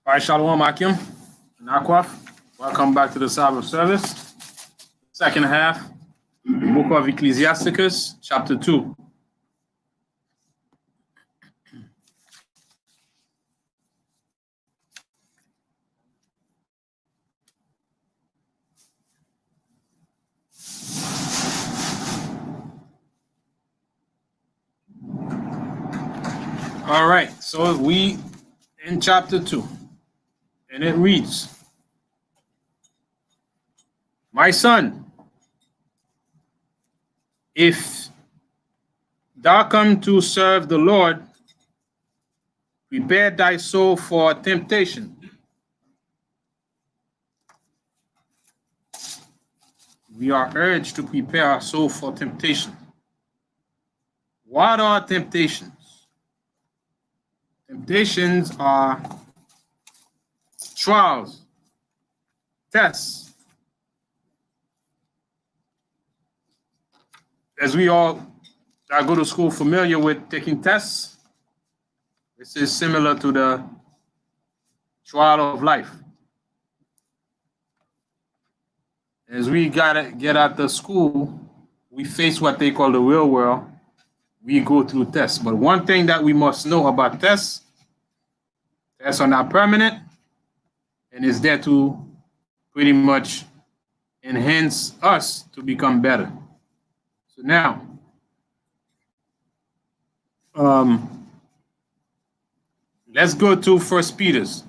All right, Shalom Akim, Nakwaf. Welcome back to the Sabbath Service. Second half, book of Ecclesiasticus, chapter 2. All right, so we in chapter 2, and it reads, "My son, if thou come to serve the Lord, prepare thy soul for temptation." We are urged to prepare our soul for temptation. What are temptations? Temptations are trials, tests. As we all that go to school familiar with taking tests, this is similar to the trial of life. As we gotta get out the school, we face what they call the real world. We go through tests. But one thing that we must know about tests are not permanent and is there to pretty much enhance us to become better. So now, let's go to 1 Peter's.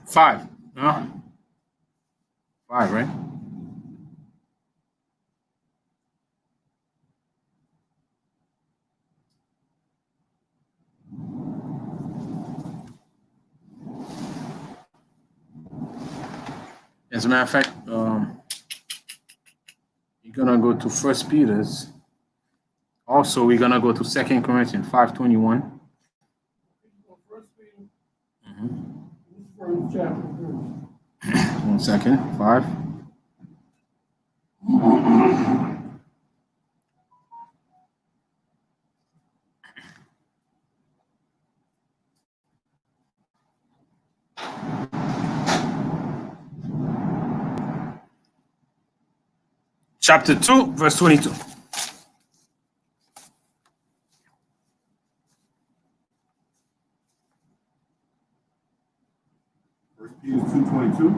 Five, right? As a matter of fact, you're gonna go to 1 Peter's. Also, we're gonna go to 2 Corinthians 5:21. One second, 5. Chapter 2, verse 22. First Peter 2:22.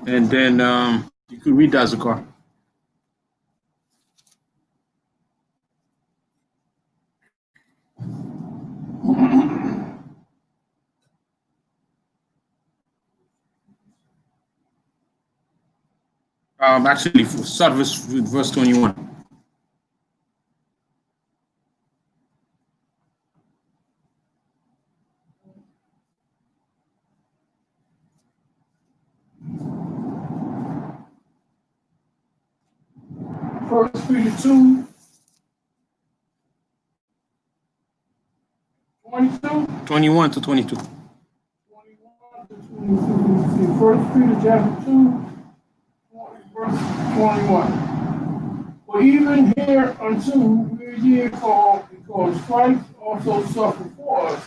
And then you could read that, Zakar. Actually, start with verse 21. First Peter 2, 22? 21 to 22. 21 to 22. First Peter chapter 2, verse 21. For even hereunto we We did fall because Christ also suffered for us,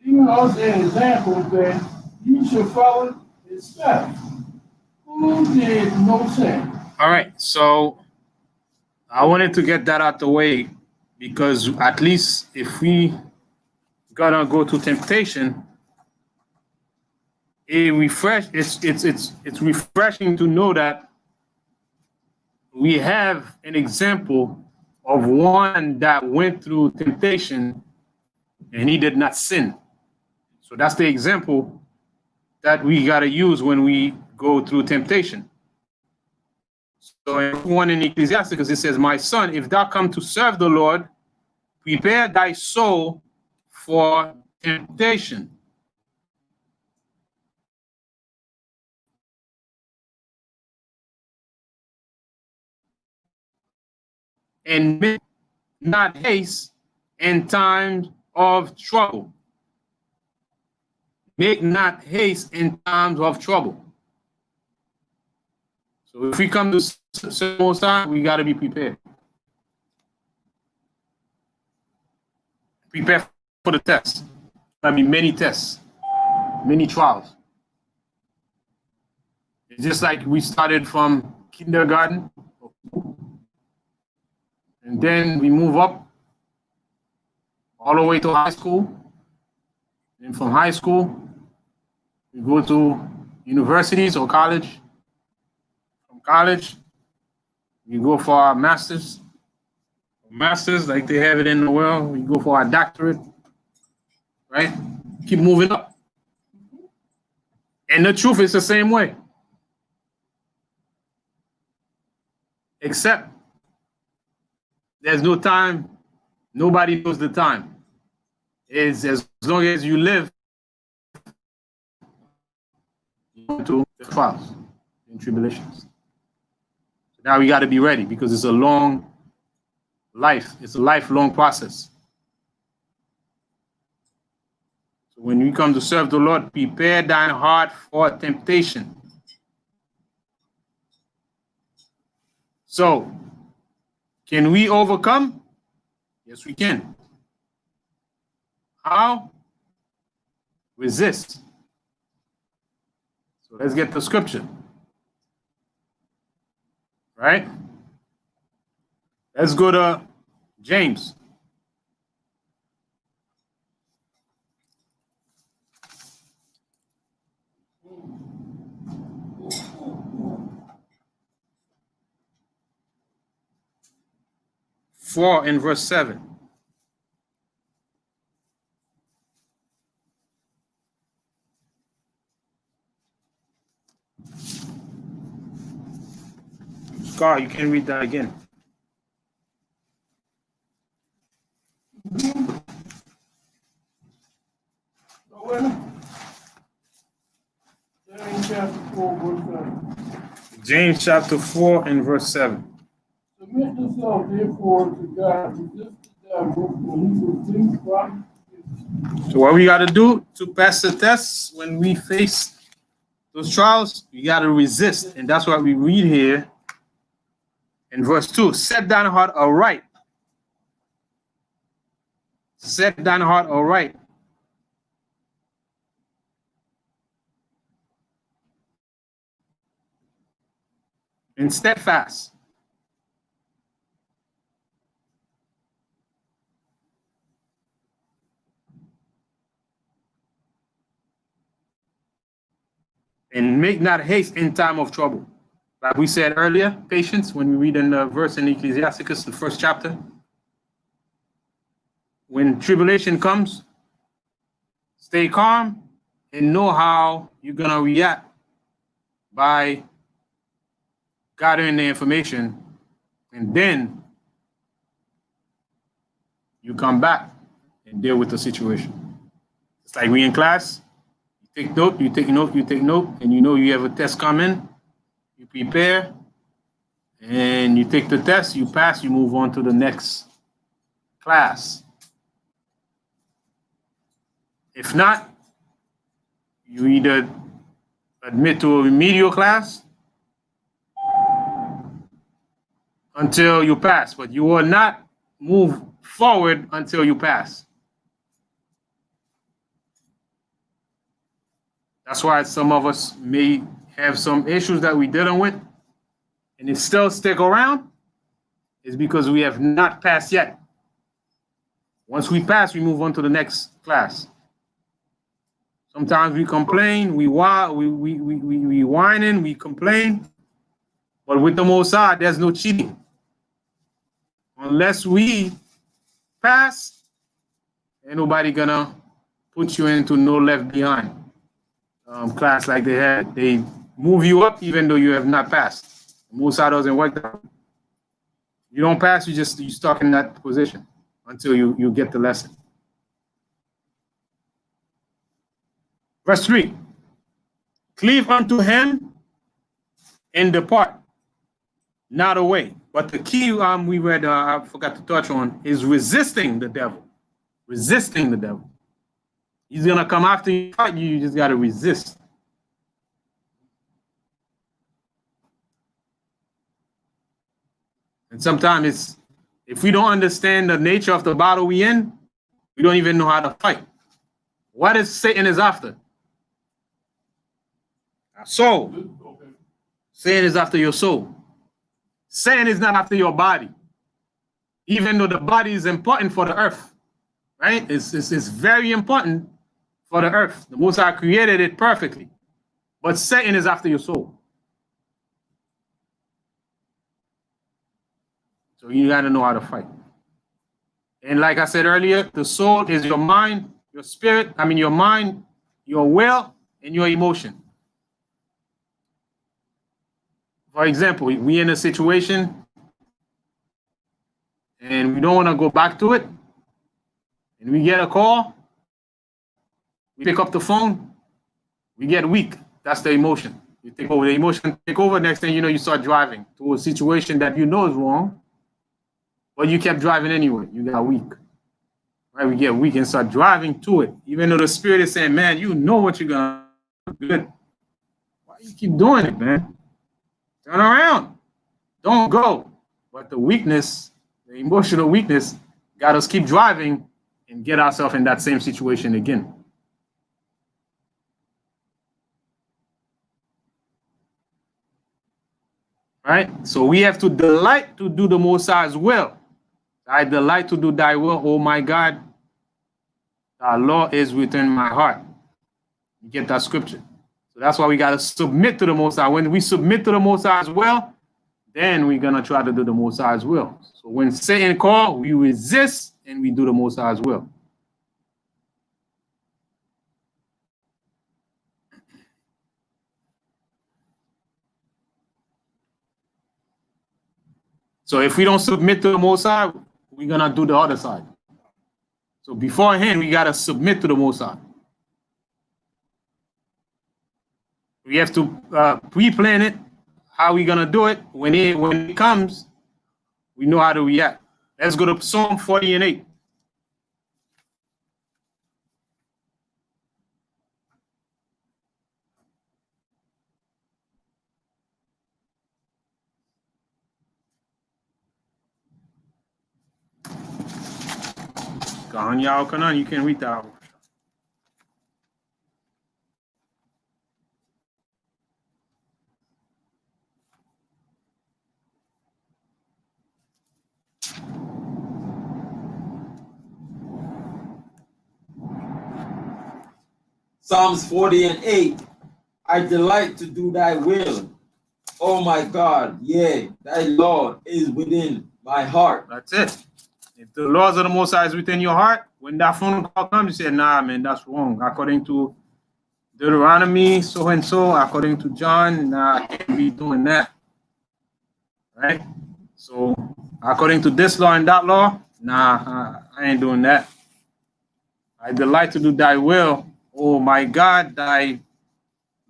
leaving us an example that you should follow his steps, who did no sin. All right, so I wanted to get that out the way because at least if we gonna go to temptation, it's refreshing to know that we have an example of one that went through temptation and he did not sin. So that's the example that we got to use when we go through temptation. So in one in Ecclesiasticus, it says, "My son, if thou come to serve the Lord, prepare thy soul for temptation." And make not haste in times of trouble. Make not haste in times of trouble. So if we come to serve Most High, we got to be prepared. Prepare for the test. I mean, many tests, many trials. It's just like we started from kindergarten, and then we move up all the way to high school. And from high school, we go to universities or college. From college, we go for our masters. Masters, like they have it in the world, we go for our doctorate, right? Keep moving up. And the truth is the same way. Except there's no time, nobody knows the time. Is as long as you live to the trials and tribulations. So now we got to be ready because it's a long life. It's a lifelong process. So when we come to serve the Lord, prepare thine heart for temptation. So, can we overcome? Yes, we can. How? Resist. So let's get the scripture. Right? Let's go to James. Four in verse 7. Scar, you can read that again. James chapter 4 and verse 7. Submit yourself therefore to God, resist the devil, and he will flee from you. So what we got to do to pass the tests when we face those trials, we got to resist. And that's what we read here in verse 2. Set thine heart aright. Set thine heart aright. And steadfast. And make not haste in time of trouble. Like we said earlier, patience, when we read in the verse in Ecclesiasticus, the first chapter. When tribulation comes, stay calm and know how you're going to react by gathering the information. And then you come back and deal with the situation. It's like we in class. You take note, you take note, you take note, and you know you have a test coming. You prepare, and you take the test, you pass, you move on to the next class. If not, you either admit to a remedial class until you pass, but you are not move forward until you pass. That's why some of us may have some issues that we're dealing with, and it still stick around, is because we have not passed yet. Once we pass, we move on to the next class. Sometimes we complain, we whining, we complain, but with the Most High, there's no cheating. Unless we pass, ain't nobody gonna put you into no left behind class like they had. They move you up even though you have not passed. Most High doesn't work that way. You don't pass, you stuck in that position until you get the lesson. Verse 3. Cleave unto him and depart not away. But the key we read, I forgot to touch on, is resisting the devil. Resisting the devil. He's going to come after you, you just got to resist. And sometimes if we don't understand the nature of the battle we're in, we don't even know how to fight. What is Satan is after? Our soul. Satan is after your soul. Satan is not after your body. Even though the body is important for the earth. Right? It's very important for the earth. The Most High created it perfectly. But Satan is after your soul. So you got to know how to fight. And like I said earlier, the soul is your mind, your spirit, your mind, your will, and your emotion. For example, we in a situation and we don't want to go back to it, and we get a call, we pick up the phone, we get weak. That's the emotion. You take over, the emotion take over, next thing you know, you start driving to a situation that you know is wrong, but you kept driving anyway. You got weak. Right? We get weak and start driving to it, even though the spirit is saying, man, you know what you're going to do. Why you keep doing it, man? Turn around. Don't go. But the weakness, the emotional weakness, got us keep driving and get ourselves in that same situation again. Right? So we have to delight to do the Most High's will. I delight to do thy will, oh my God. Thy law is within my heart. You get that scripture. So that's why we got to submit to the Most High. When we submit to the Most High's will, then we're going to try to do the Most High's will. So when Satan calls, we resist and we do the Most High's will. So if we don't submit to the Most High, we're going to do the other side. So beforehand, we got to submit to the Most High. We have to pre-plan it, how we going to do it. When it comes, we know how to react. Let's go to Psalm 40 and 8. You can read that. Psalms 40 and 8. I delight to do thy will. Oh my God, yea, thy law is within my heart. That's it. If the laws of the Most High is within your heart, when that phone call comes, you say, nah, man, that's wrong. According to Deuteronomy, so and so, according to John, nah, I can't be doing that. Right? So, according to this law and that law, nah, I ain't doing that. I delight to do thy will. Oh my God, thy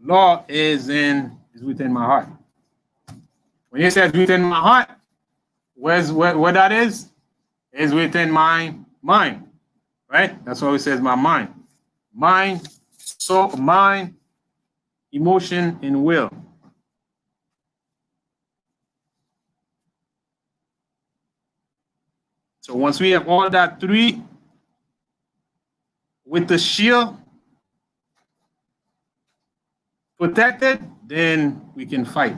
law is within my heart. When it says within my heart, where that is within my mind. Right? That's why it says my mind. Mind, soul, mind, emotion, and will. So once we have all that three with the shield protected, then we can fight.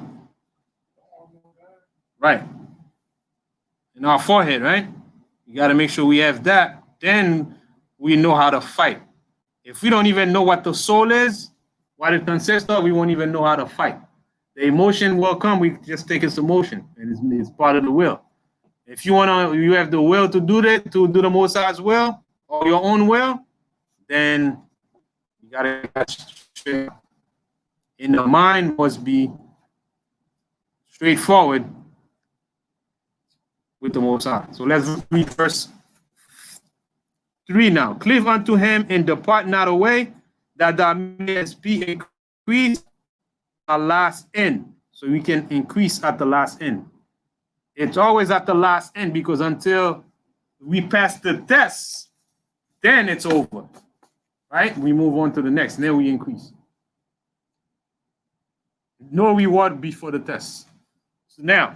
Right. In our forehead, right? You got to make sure we have that. Then we know how to fight. If we don't even know what the soul is, what it consists of, we won't even know how to fight. The emotion will come, we just take its emotion, and it's part of the will. If you you have the will to do that, to do the Most High's will, or your own will, then you gotta straight. In the mind must be straightforward with the Most High. So let's read verse 3 now. Cleave unto him and depart not away, that thou mayest be increased at last end. So we can increase at the last end. It's always at the last end, because until we pass the test, then it's over. Right? We move on to the next, and then we increase. No reward before the test. So now,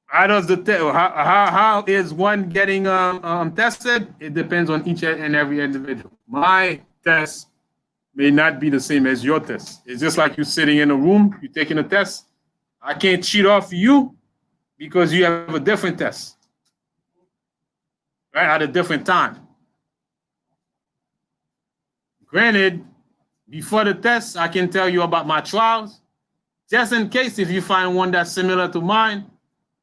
how does the how is one getting tested? It depends on each and every individual. My test may not be the same as your test. It's just like you sitting in a room, you're taking a test. I can't cheat off you because you have a different test, right? At a different time. Granted, before the test, I can tell you about my trials. Just in case if you find one that's similar to mine,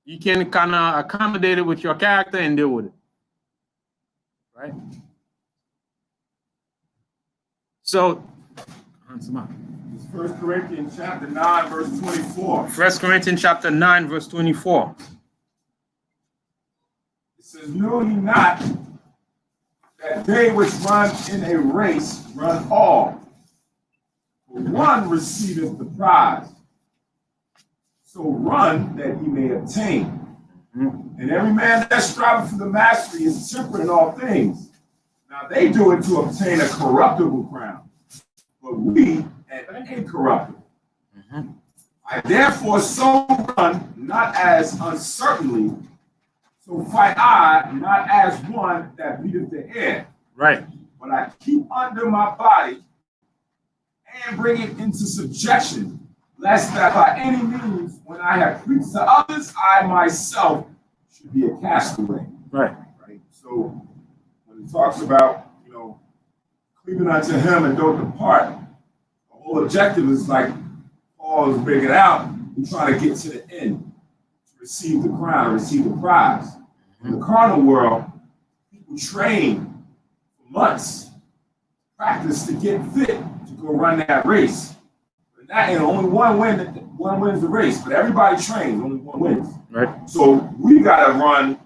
you can kind of accommodate it with your character and deal with it, right? So, 1 Corinthians chapter 9, verse 24. 1 Corinthians chapter 9, verse 24. It says, know ye not that they which run in a race run all, but one receiveth the prize. So run that ye may obtain. And every man that striveth for the mastery is temperate in all things. Now they do it to obtain a corruptible crown, but we an incorruptible. I therefore so run, not as uncertainly, so fight I, not as one that beateth the air. Right. But I keep under my body and bring it into subjection, lest that by any means, when I have preached to others, I myself should be a castaway. Right. Right. So when it talks about, cleaving unto him and don't depart, the whole objective is like Paul is bringing out, we're trying to get to the end, to receive the crown, receive the prize. In the carnal world, people train for months, practice to get fit to go run that race. But that ain't only one wins the race, but everybody trains, only one wins. Right. So we gotta run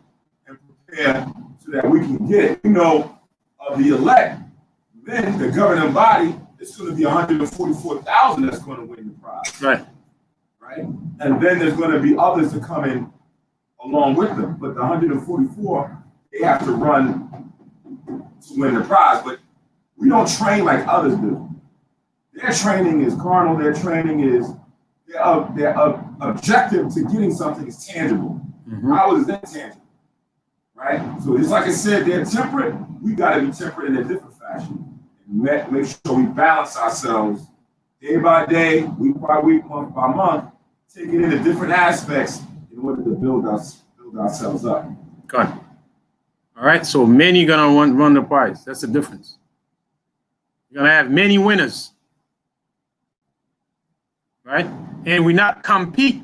and prepare so that we can get it. Of the elect, then the governing body, it's going to be 144,000 that's going to win the prize. Right. Right? And then there's going to be others to come in along with them. But the 144, they have to run to win the prize. But we don't train like others do. Their training is carnal. Their training is, their objective to getting something is tangible. How is that tangible? Right? So it's like I said, they're temperate. We got to be temperate in a different fashion. Make sure we balance ourselves day by day, week by week, month by month, taking in the different aspects in order to build ourselves up. Good. All right. So many gonna run the prize. That's the difference. You're gonna have many winners, right? And we not compete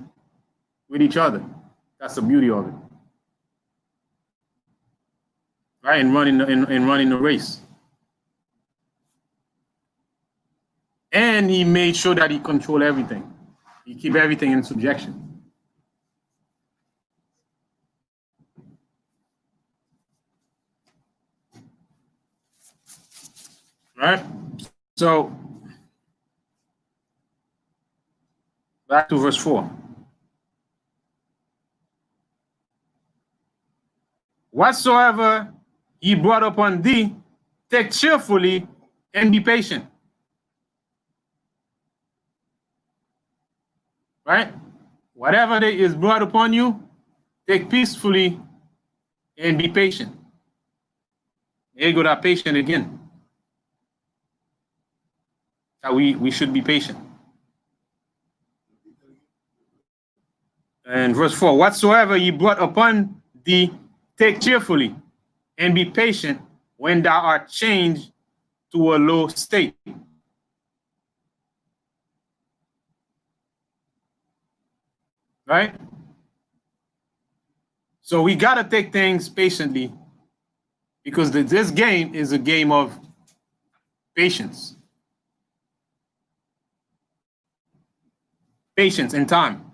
with each other. That's the beauty of it, right? And running the race. And he made sure that he controlled everything. He keep everything in subjection. Right? So, back to verse 4. Whatsoever he brought upon thee, take cheerfully and be patient. Right? Whatever is brought upon you, take peacefully and be patient. There you go, that patient again. That we should be patient. And verse 4, whatsoever ye brought upon thee, take cheerfully, and be patient when thou art changed to a low state. Right? So we got to take things patiently, because this game is a game of patience. Patience and time.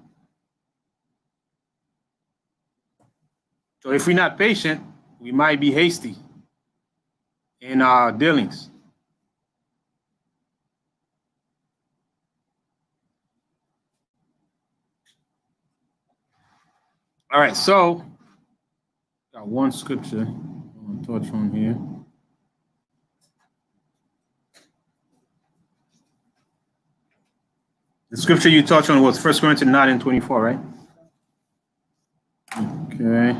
So if we're not patient, we might be hasty in our dealings. All right, so got one scripture I want to touch on here. The scripture you touched on was 1 Corinthians 9:24, right? Okay.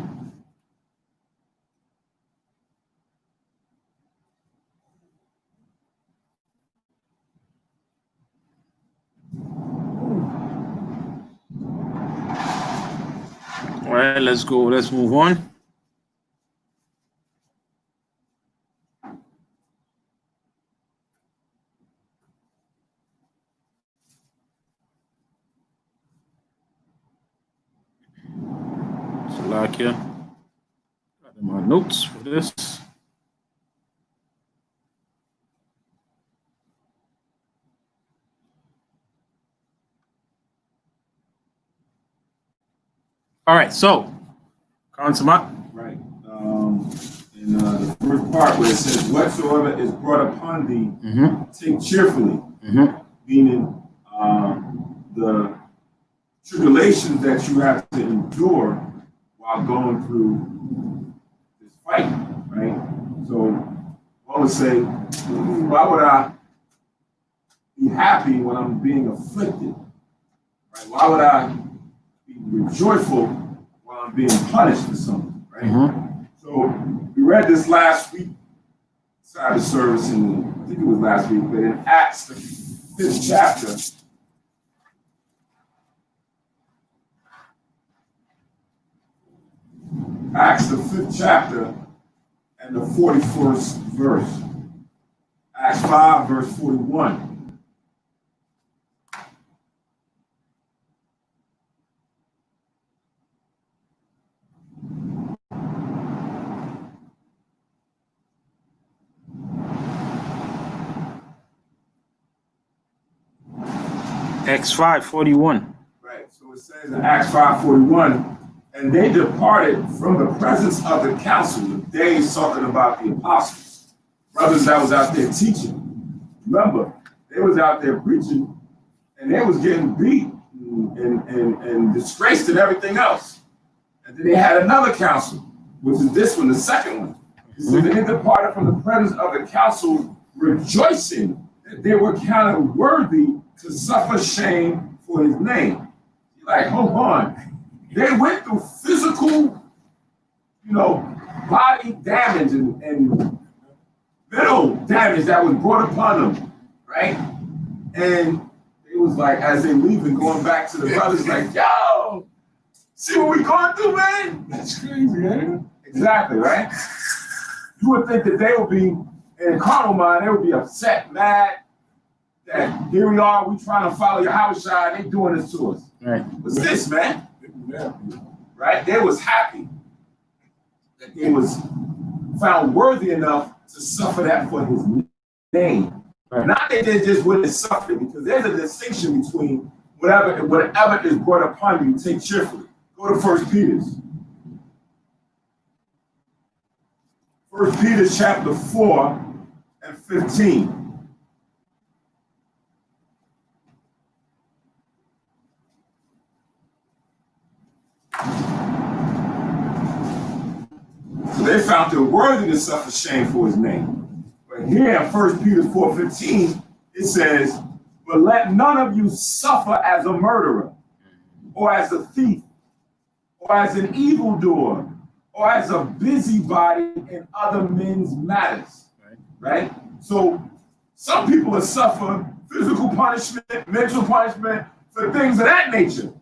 All right, let's go. Let's move on. Slovakia. Got my notes for this. All right, so, Consummate. Right. In the first part where it says, whatsoever is brought upon thee, take cheerfully, meaning the tribulations that you have to endure while going through this fight, right? So I would say, why would I be happy when I'm being afflicted? Right? Why would I be joyful while I'm being punished for something, right? So we read this last week, Sabbath Service, and I think it was last week, but in Acts, the 5th chapter, Acts, the 5th chapter, and the 41st verse. Acts 5, verse 41. Acts 5:41. Right, so it says in Acts 5:41, and they departed from the presence of the council. The days talking about the apostles, brothers that was out there teaching. Remember, they was out there preaching, and they was getting beat and disgraced and everything else. And then they had another council, which is this one, the second one. It says, and they departed from the presence of the council, rejoicing that they were counted worthy to suffer shame for his name. You're like, hold on. They went through physical, body damage and mental damage that was brought upon them, right? And it was like, as they leaving, going back to the brothers, like, yo, see what we going through, man? That's crazy, man. Exactly, right? You would think that they would be, in a carnal mind, they would be upset, mad, that here we are, we trying to follow your house shine, they doing this to us. Right. What's this, man? Right? They was happy that they was found worthy enough to suffer that for his name. Right. Not that they just wouldn't suffer, because there's a distinction between whatever is brought upon you, take cheerfully. Go to 1 Peter's. 1 Peter chapter 4 and 15. So they found it worthy to suffer shame for his name. But here in 1 Peter 4:15, it says, but let none of you suffer as a murderer, or as a thief, or as an evildoer, or as a busybody in other men's matters. Right? So some people will suffer physical punishment, mental punishment for things of that nature.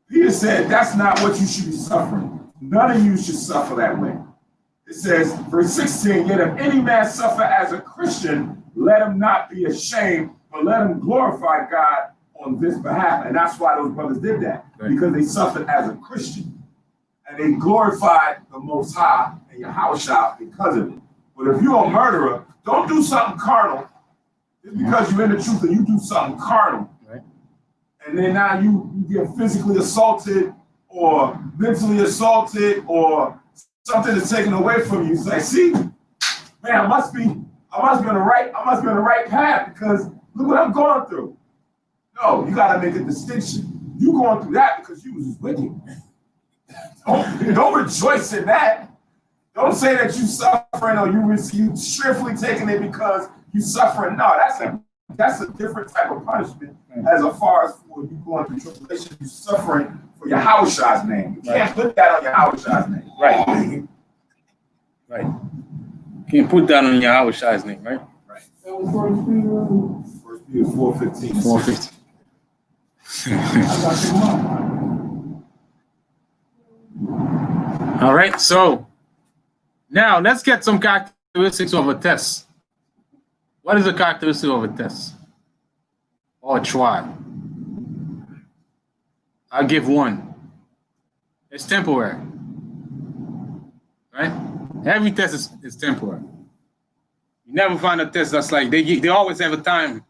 Peter said that's not what you should be suffering. None of you should suffer that way. It says, verse 16, yet if any man suffer as a Christian, let him not be ashamed, but let him glorify God on this behalf. And that's why those brothers did that, because they suffered as a Christian. And they glorified the Most High and Yahushua because of it. But if you're a murderer, don't do something carnal. Just because you're in the truth and you do something carnal. Right. And then now you get physically assaulted or mentally assaulted or something is taken away from you. It's like, see, man, I must be on the right path because look what I'm going through. No, you gotta make a distinction. You going through that because you was just wicked. Don't rejoice in that. Don't say that you suffering or you strictly taking it because you suffering. No, that's a different type of punishment as far as for you going through tribulation, you suffering for Yahushua's name. You can't put that on Yahushua's name. Right. Right. Can't put that on Yahushua's name, right? Right. That was First Peter 4:15. 4:15. I got your mom. All right, so now let's get some characteristics of a test. What is the characteristic of a test or a trial? I'll give one. It's temporary, right? Every test is temporary. You never find a test that's like, they always have a time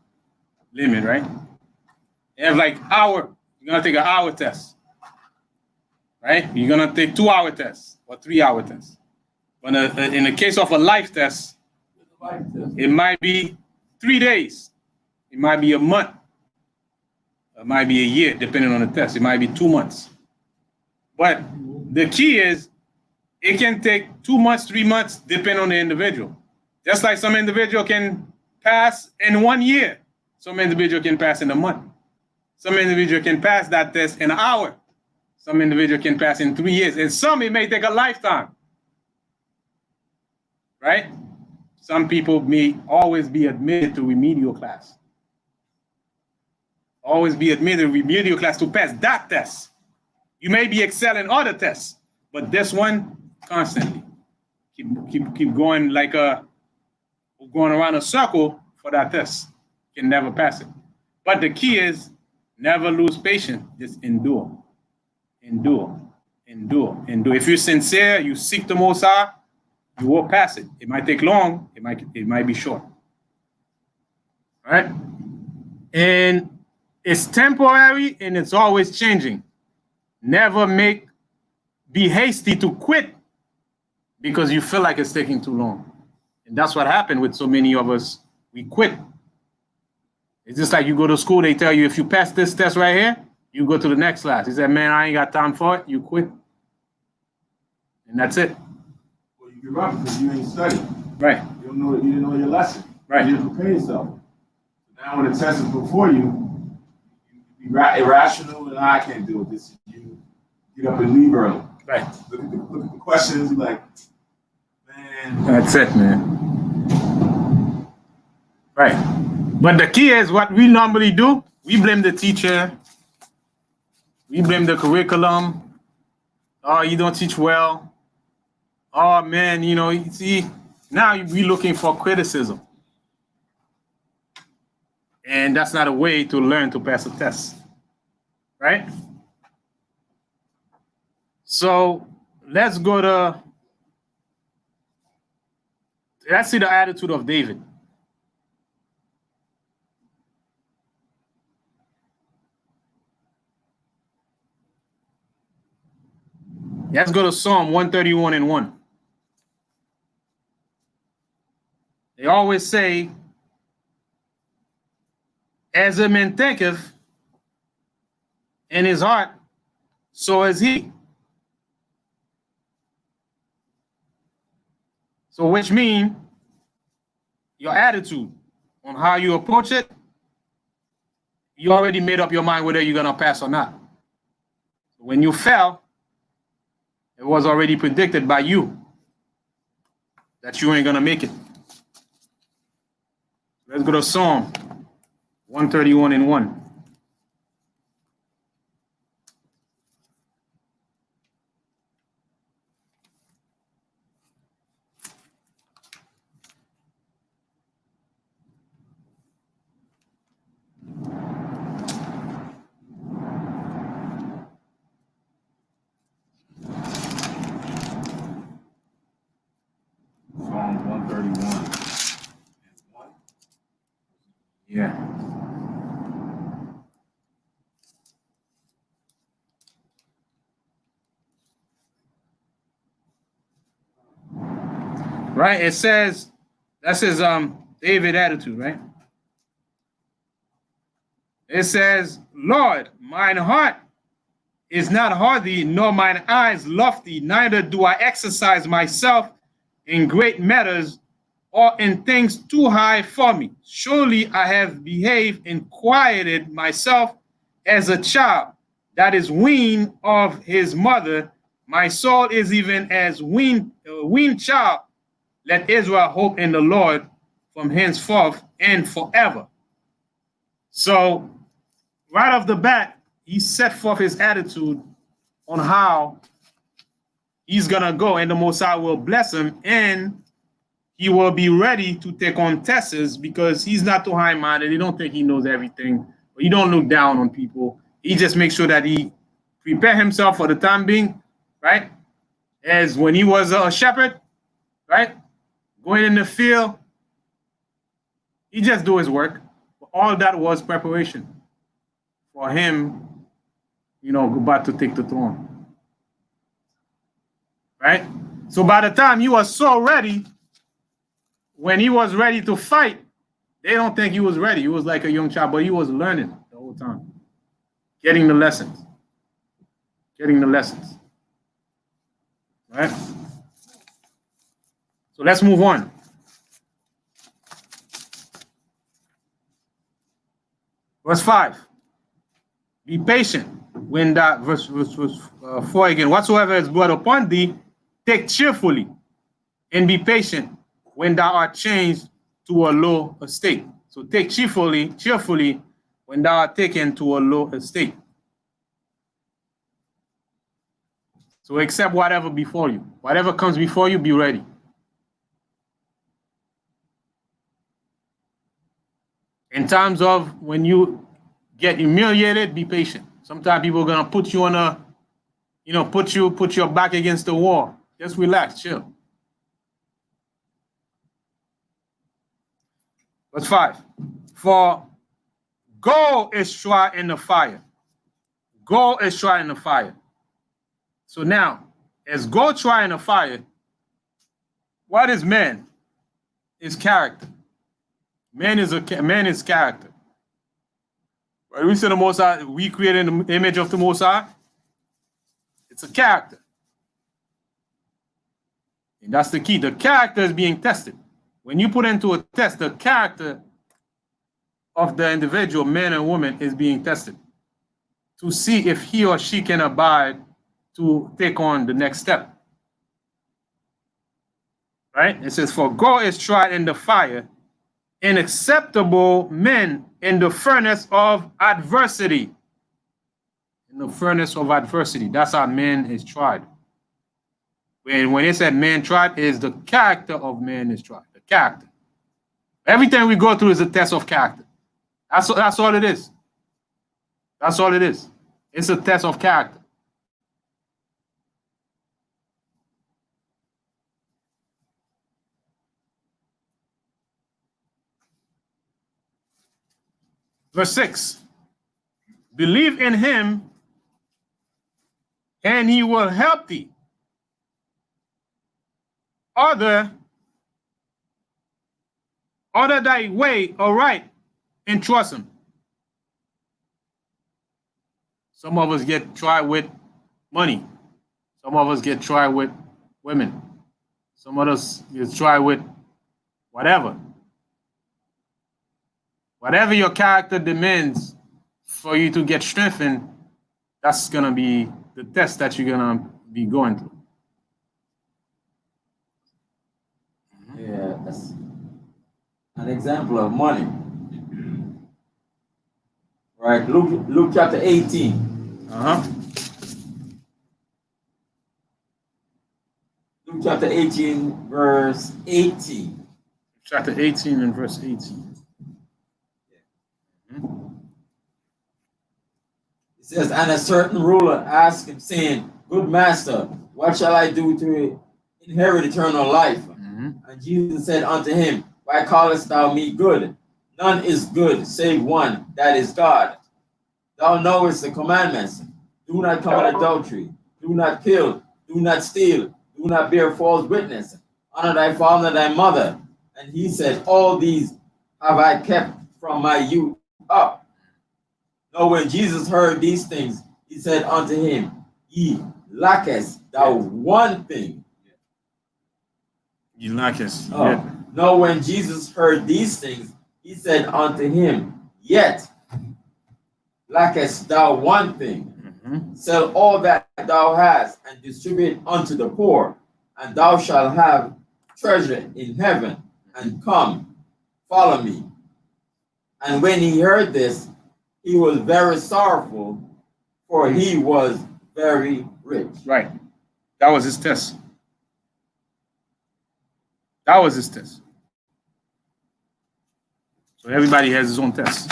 limit, right? They have like hour, you're gonna take an hour test, right? You're gonna take 2-hour test or 3-hour test. But in the case of a life test, it might be 3 days. It might be a month. It might be a year, depending on the test. It might be 2 months. But the key is, it can take 2 months, 3 months, depending on the individual. Just like some individual can pass in 1 year. Some individual can pass in a month. Some individual can pass that test in an hour. Some individual can pass in 3 years. And some, it may take a lifetime. Right? Some people may always be admitted to remedial class. Always be admitted to remedial class to pass that test. You may be excelling other tests, but this one, constantly. Keep going like going around a circle for that test. Can never pass it. But the key is never lose patience. Just endure. Endure. Endure. Endure. If you're sincere, you seek the Most High, you will pass it. It might take long. It might be short. All right? And it's temporary and it's always changing. Never be hasty to quit because you feel like it's taking too long. And that's what happened with so many of us. We quit. It's just like you go to school, they tell you if you pass this test right here, you go to the next class. He said, man, I ain't got time for it. You quit. And that's it. Well, you give up because you ain't studied. Right. You didn't know your lesson. Right. You didn't prepare yourself. Now when the test is before you, you be irrational and I can't deal with this. You get up and leave early. Right. Look at the questions, you're like, man. That's it, man. Right. But the key is what we normally do, we blame the teacher. We blame the curriculum. Oh, you don't teach well. Oh, man, you see, now we're looking for criticism. And that's not a way to learn to pass a test. Right? So let's see the attitude of David. Let's go to Psalm 131:1. They always say, as a man thinketh in his heart, so is he. So which means your attitude on how you approach it, you already made up your mind whether you're going to pass or not. When you fail, It was already predicted by you that you ain't gonna make it. Let's go to Psalm 131 and 1. Psalm 131 and 1. Yeah. Right? It says, that's his David attitude, right? It says, Lord, mine heart is not hardy, nor mine eyes lofty, neither do I exercise myself in great matters or in things too high for me. Surely I have behaved and quieted myself as a child that is weaned of his mother. My soul is even as weaned child. Let Israel hope in the Lord from henceforth and forever. So right off the bat, he set forth his attitude on how he's gonna go, and the Most High will bless him, and he will be ready to take on tests because he's not too high-minded. He don't think he knows everything. But he don't look down on people. He just makes sure that he prepare himself for the time being, right? As when he was a shepherd, right? Going in the field, he just do his work. But all that was preparation for him, about to take the throne, right? So by the time he was so ready, when he was ready to fight, they don't think he was ready. He was like a young child, but he was learning the whole time, getting the lessons, right? So let's move on. Verse 5. Be patient when that verse 4 again. Whatsoever is brought upon thee, take cheerfully, and be patient when thou art changed to a low estate. So take cheerfully when thou art taken to a low estate. So accept whatever before you. Whatever comes before you, be ready. In times of when you get humiliated, be patient. Sometimes people are gonna put you on put your back against the wall. Just relax, chill. Verse 5. For gold is tried in the fire. Gold is tried in the fire. So now, as gold tried in the fire, what is man? Is character. Man is character. Right? We say the Most High, we created in the image of the Most High. It's a character. And that's the key. The character is being tested. When you put into a test, the character of the individual, man and woman, is being tested to see if he or she can abide to take on the next step. Right? It says, for gold is tried in the fire, and acceptable men in the furnace of adversity. In the furnace of adversity. That's how man is tried. When it said man tried, is the character of man is tried. The character. Everything we go through is a test of character. That's all it is. That's all it is. It's a test of character. Verse 6. Believe in him, and he will help thee. Order thy way aright, and trust him. Some of us get tried with money. Some of us get tried with women. Some of us get tried with whatever. Whatever your character demands for you to get strengthened, that's going to be the test that you're going to be going through. That's an example of money. Right, Luke chapter 18. Uh-huh. Luke chapter 18, verse 18. Chapter 18 and verse 18. It says, and a certain ruler asked him, saying, Good master, what shall I do to inherit eternal life? Mm-hmm. And Jesus said unto him, Why callest thou me good? None is good, save one, that is God. Thou knowest the commandments. Do not commit adultery. Do not kill. Do not steal. Do not bear false witness. Honor thy father and thy mother. And he said, All these have I kept from my youth up. Now when Jesus heard these things, he said unto him, Ye lackest thou one thing. You like us. Oh. Yeah. Now when Jesus heard these things, he said unto him, Yet lackest thou one thing. Mm-hmm. Sell all that thou hast and distribute unto the poor, and thou shalt have treasure in heaven, and come, follow me. And when he heard this, he was very sorrowful, for he was very rich. Right. That was his test. That was his test. So everybody has his own test.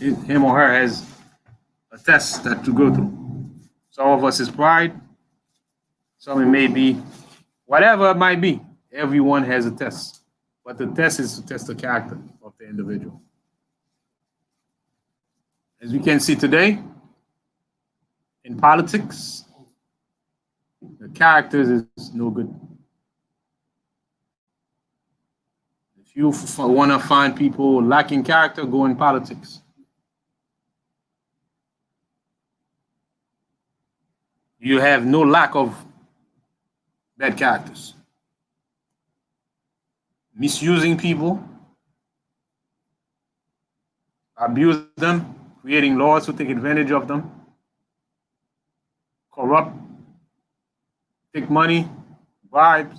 Him or her has a test that to go through. Some of us is pride. Some it may be whatever it might be. Everyone has a test. But the test is to test the character of the individual. As we can see today, in politics, the characters is no good. If you want to find people lacking character, go in politics. You have no lack of bad characters. Misusing people, abuse them, creating laws to take advantage of them, corrupt, take money, bribes,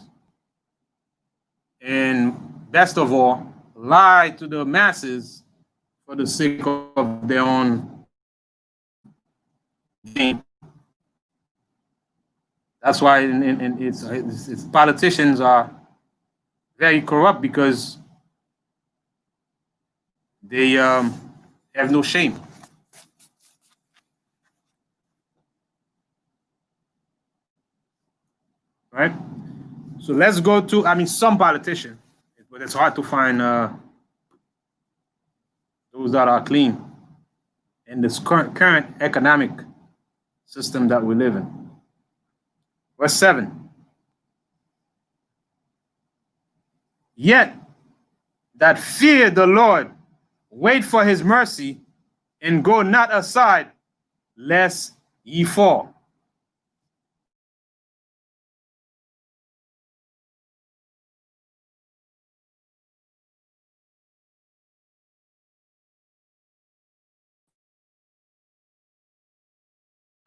and best of all, lie to the masses for the sake of their own gain. That's why it's politicians are very corrupt because they have no shame. Right? So let's go to, some politicians, but it's hard to find those that are clean in this current economic system that we live in. Verse 7. Yet that fear the Lord, wait for his mercy, and go not aside, lest ye fall.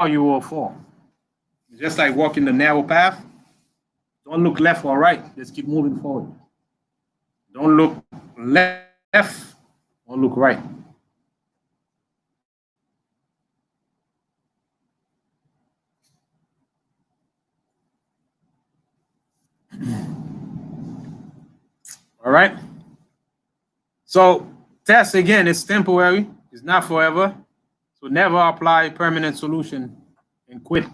You will fall. Just like walking the narrow path, don't look left or right. Just keep moving forward. Don't look left or look right. All right. So test again is temporary. It's not forever. So never apply permanent solution and quit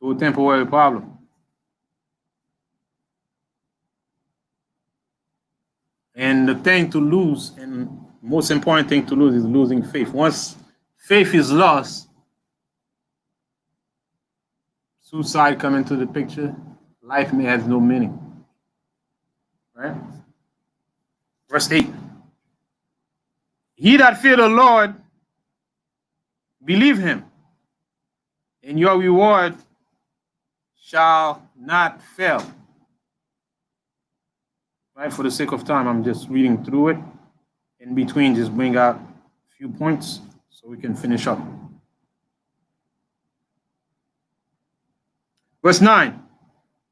to a temporary problem. And the thing to lose, and most important thing to lose, is losing faith. Once faith is lost, suicide come into the picture, life may have no meaning. Right? Verse 8. He that fear the Lord, believe him, and your reward shall not fail. Right? For the sake of time, I'm just reading through it. In between, just bring out a few points so we can finish up. Verse 9.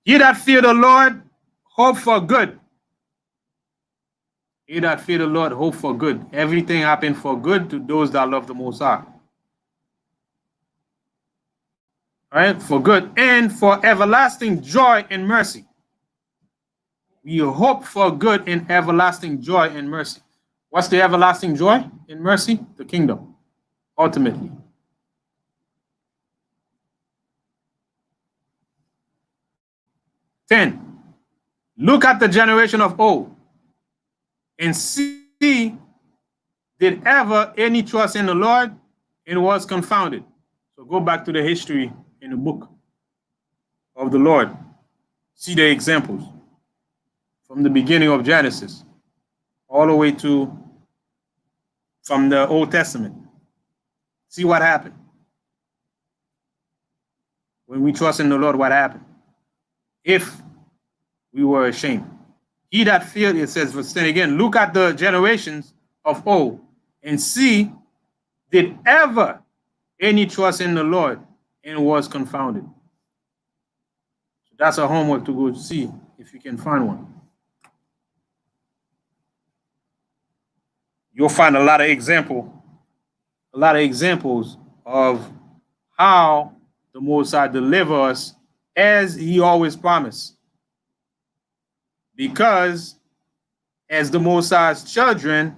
Ye that fear the Lord, hope for good, He that fear the Lord hope for good. Everything happened for good to those that love the Most High. Right? For good and for everlasting joy and mercy. We hope for good and everlasting joy and mercy. What's the everlasting joy and mercy? The kingdom, ultimately. Ten. Look at the generation of old and see, did ever any trust in the Lord and was confounded. So go back to the history in the book of the Lord. See the examples from the beginning of Genesis all the way to from the Old Testament. See what happened. When we trust in the Lord, what happened? If we were ashamed. He that feared, it says, verse 10 again, look at the generations of old and see, did ever any trust in the Lord and was confounded. So that's a homework to go see if you can find one. You'll find a lot of examples of how the Most High deliver us as he always promised. Because as the Most High's children,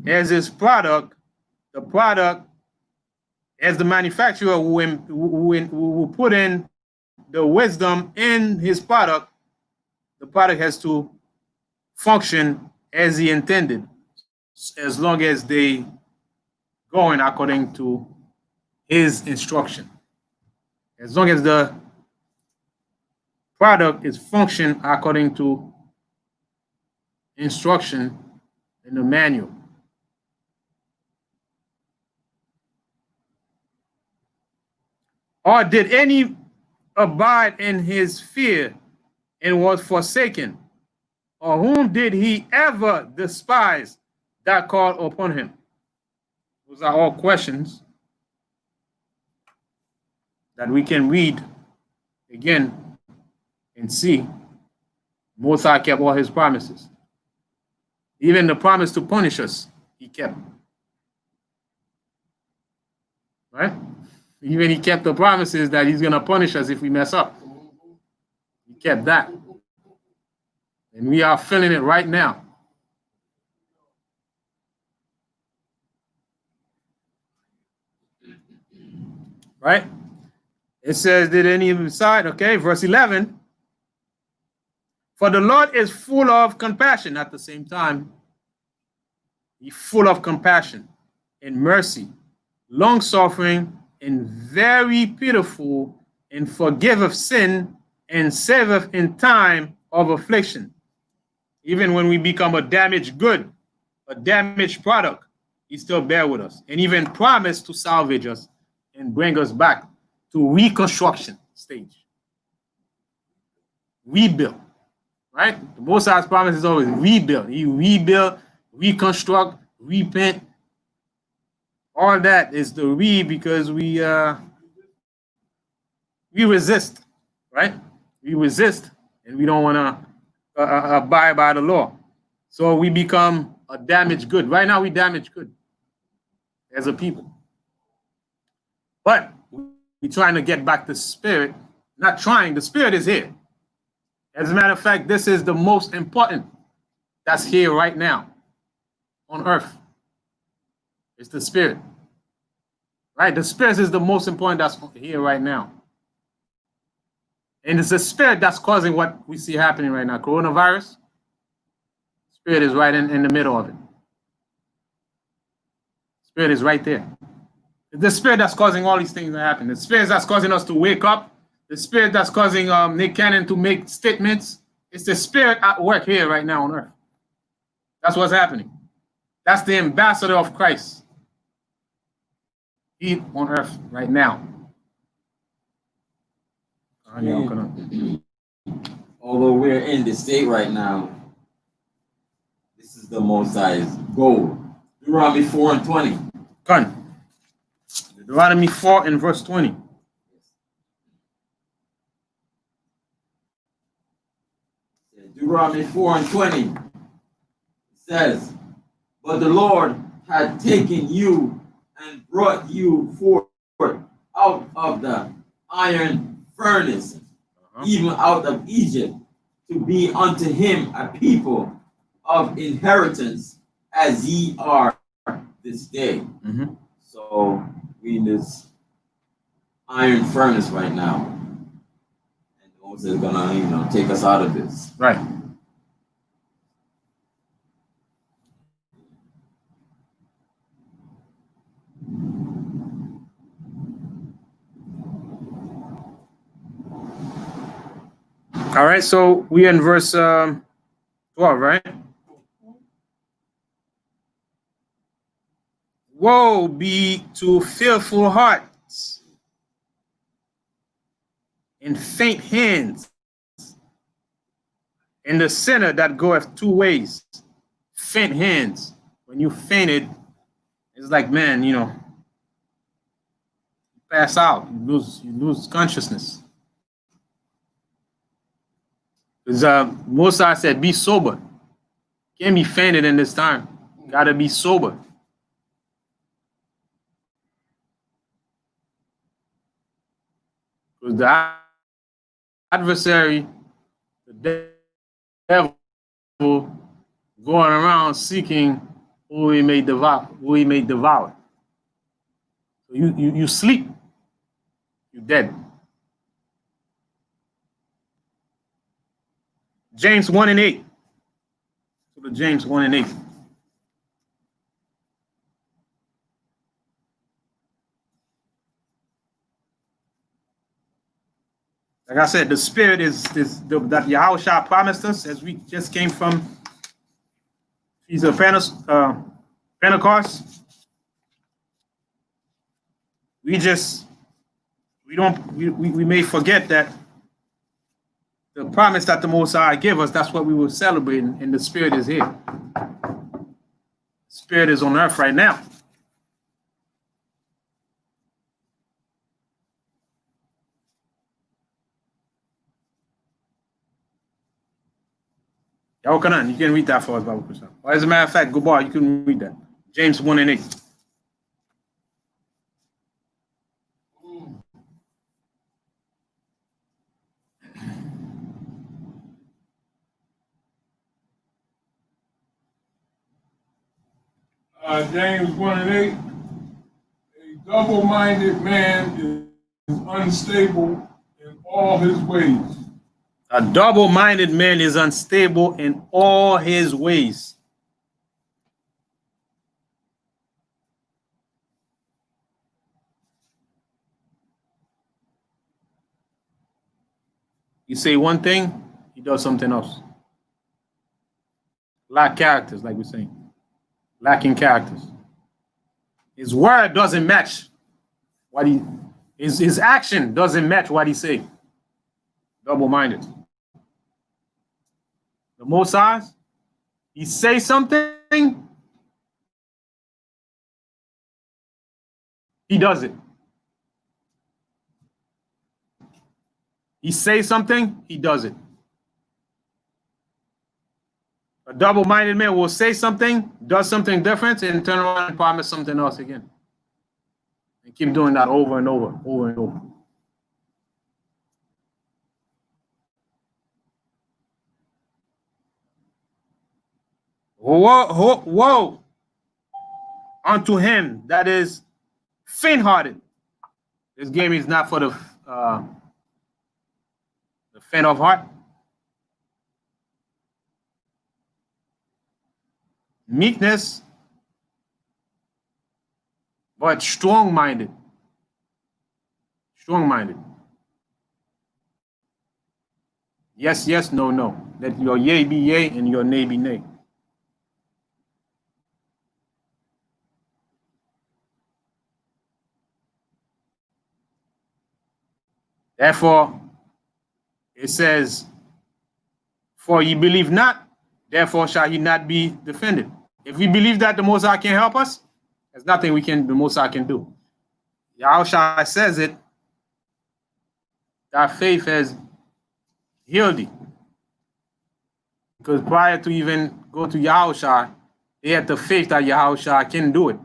as his product, the product, as the manufacturer who put in the wisdom in his product, the product has to function as he intended, as long as they going according to his instruction. As long as the product is function according to instruction in the manual. Or did any abide in his fear and was forsaken? Or whom did he ever despise that called upon him? Those are all questions that we can read again and see. Most High kept all his promises. Even the promise to punish us, he kept. Right? Even he kept the promises that he's going to punish us if we mess up. He kept that. And we are feeling it right now. Right? It says, did any of them side? Okay, verse 11. For the Lord is full of compassion. At the same time, he's full of compassion and mercy, long-suffering, and very pitiful, and forgiveth sin, and saveth in time of affliction. Even when we become a damaged good, a damaged product, he still bear with us, and even promise to salvage us and bring us back to reconstruction stage. Rebuild, right? The Most High's promise is always rebuild. He rebuild, reconstruct, repent. All that is the because we resist, right? We resist, and we don't want to abide by the law. So we become a damaged good. Right now, we damaged good as a people. But we're trying to get back the spirit. Not trying, the spirit is here. As a matter of fact, this is the most important that's here right now on earth. It's the spirit. Right? The spirit is the most important that's here right now. And it's the spirit that's causing what we see happening right now. Coronavirus, spirit is right in the middle of it. Spirit is right there. It's the spirit that's causing all these things to happen. The spirit that's causing us to wake up. The spirit that's causing Nick Cannon to make statements. It's the spirit at work here right now on earth. That's what's happening. That's the ambassador of Christ. He on earth right now. Although we're in the state right now, this is the Most High's goal. Deuteronomy 4 and 20. Come. Deuteronomy 4 and verse 20. Deuteronomy 4 and 20. It says, but the Lord had taken you and brought you forth out of the iron furnace, even out of Egypt, to be unto him a people of inheritance, as ye are this day. So we in this iron furnace right now, and Moses is gonna, take us out of this. Right. All right, so we in verse 12, right? Woe be to fearful hearts and faint hands, and the sinner that goeth two ways. Faint hands. When you fainted, it's like, man, you pass out, you lose consciousness. Because Moses said, be sober. Can't be fainted in this time. Gotta be sober. Because the adversary, the devil, going around seeking who he may devour. So you sleep, you're dead. James 1 and 8. So the James 1 and 8. Like I said, the spirit is that Yahushua promised us, as we just came from Feast of Pentecost. We may forget that the promise that the Most High gave us, that's what we were celebrating, and the spirit is here. The spirit is on earth right now. You can read that for us, Bible Christian. Or as a matter of fact, go bar, you can read that. James 1 and 8. James 1 and 8. A double-minded man is unstable in all his ways. A double-minded man is unstable in all his ways. You say one thing, he does something else. Lack characters, like we're saying. Lacking characters. His word doesn't match what his action doesn't match what he say. Double-minded. The Most High, he say something, he does it. He say something, he does it. A double-minded man will say something, does something different, and turn around and promise something else again. And keep doing that over and over, over and over. Woe unto him that is faint-hearted. This game is not for the faint of heart. Meekness, but strong-minded. Strong-minded. Yes, yes, no, no. Let your yea be yea and your nay be nay. Therefore, it says, for ye believe not, therefore shall he not be defended. If we believe that the Most High can help us, there's nothing the Most High can do. Yahushua says it, that faith has healed thee. Because prior to even go to Yahushua, they had the faith that Yahushua can do it.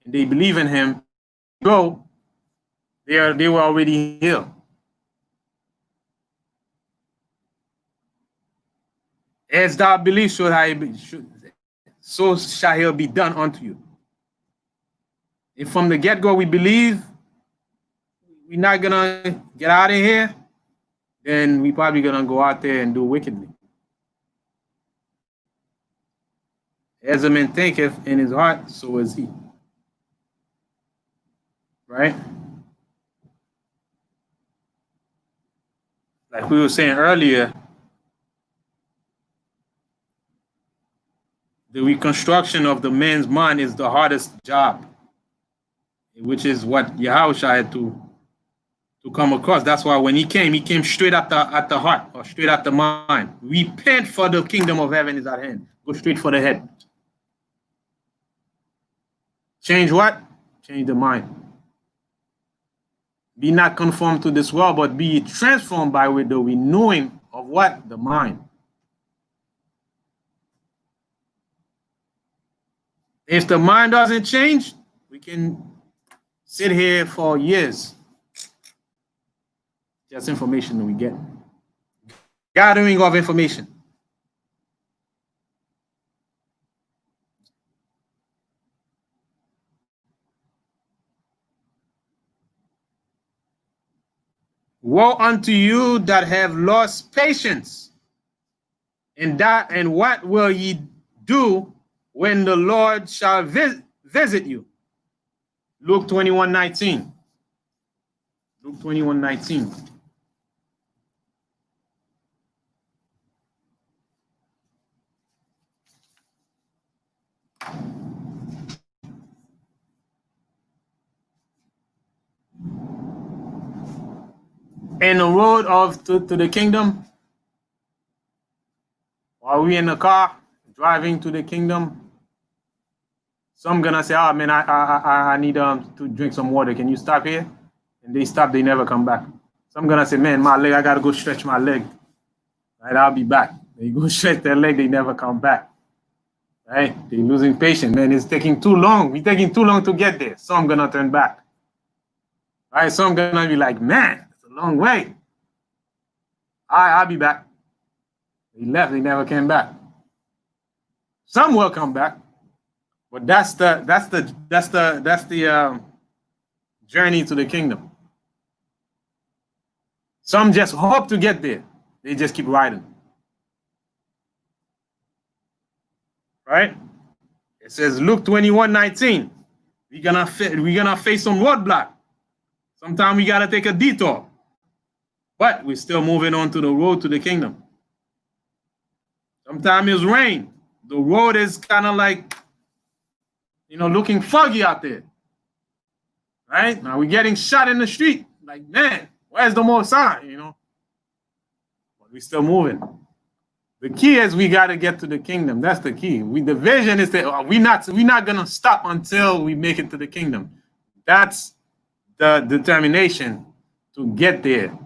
And they believe in him. Go, they were already healed. As thou believe, so shall it be done unto you. If from the get-go we believe we're not gonna get out of here, then we probably gonna go out there and do wickedly. As a man thinketh in his heart, so is he. Right? Like we were saying earlier, the reconstruction of the man's mind is the hardest job, which is what Yahushua had to come across. That's why when he came straight at the heart, or straight at the mind. Repent, for the kingdom of heaven is at hand. Go straight for the head. Change what? Change the mind. Be not conformed to this world, but be transformed by the renewing of what? The mind. If the mind doesn't change, we can sit here for years. Just information that we get. Gathering of information. Woe unto you that have lost patience. And what will ye do when the Lord shall visit you? Luke 21:19. Luke 21:19. In the road to the kingdom, while we in the car driving to the kingdom, some gonna say, "Oh man, I need to drink some water. Can you stop here?" And they stop. They never come back. Some gonna say, "Man, my leg. I gotta go stretch my leg. Right, I'll be back." They go stretch their leg. They never come back. Right? They losing patience. Man, it's taking too long. We're taking too long to get there. Some gonna turn back. Right? Some gonna be like, "Man, it's a long way. I'll be back." They left. They never came back. Some will come back, but that's the journey to the kingdom. Some just hope to get there. They just keep riding. Right? It says Luke 21:19. We're gonna face some roadblock. Sometimes we gotta take a detour, but we're still moving on to the road to the kingdom. Sometimes it's rain. The road is kind of like, looking foggy out there. Right? Now we're getting shot in the street. Like, man, where's the more sign? But we're still moving. The key is we got to get to the kingdom. That's the key. The vision is that we're not gonna stop until we make it to the kingdom. That's the determination to get there,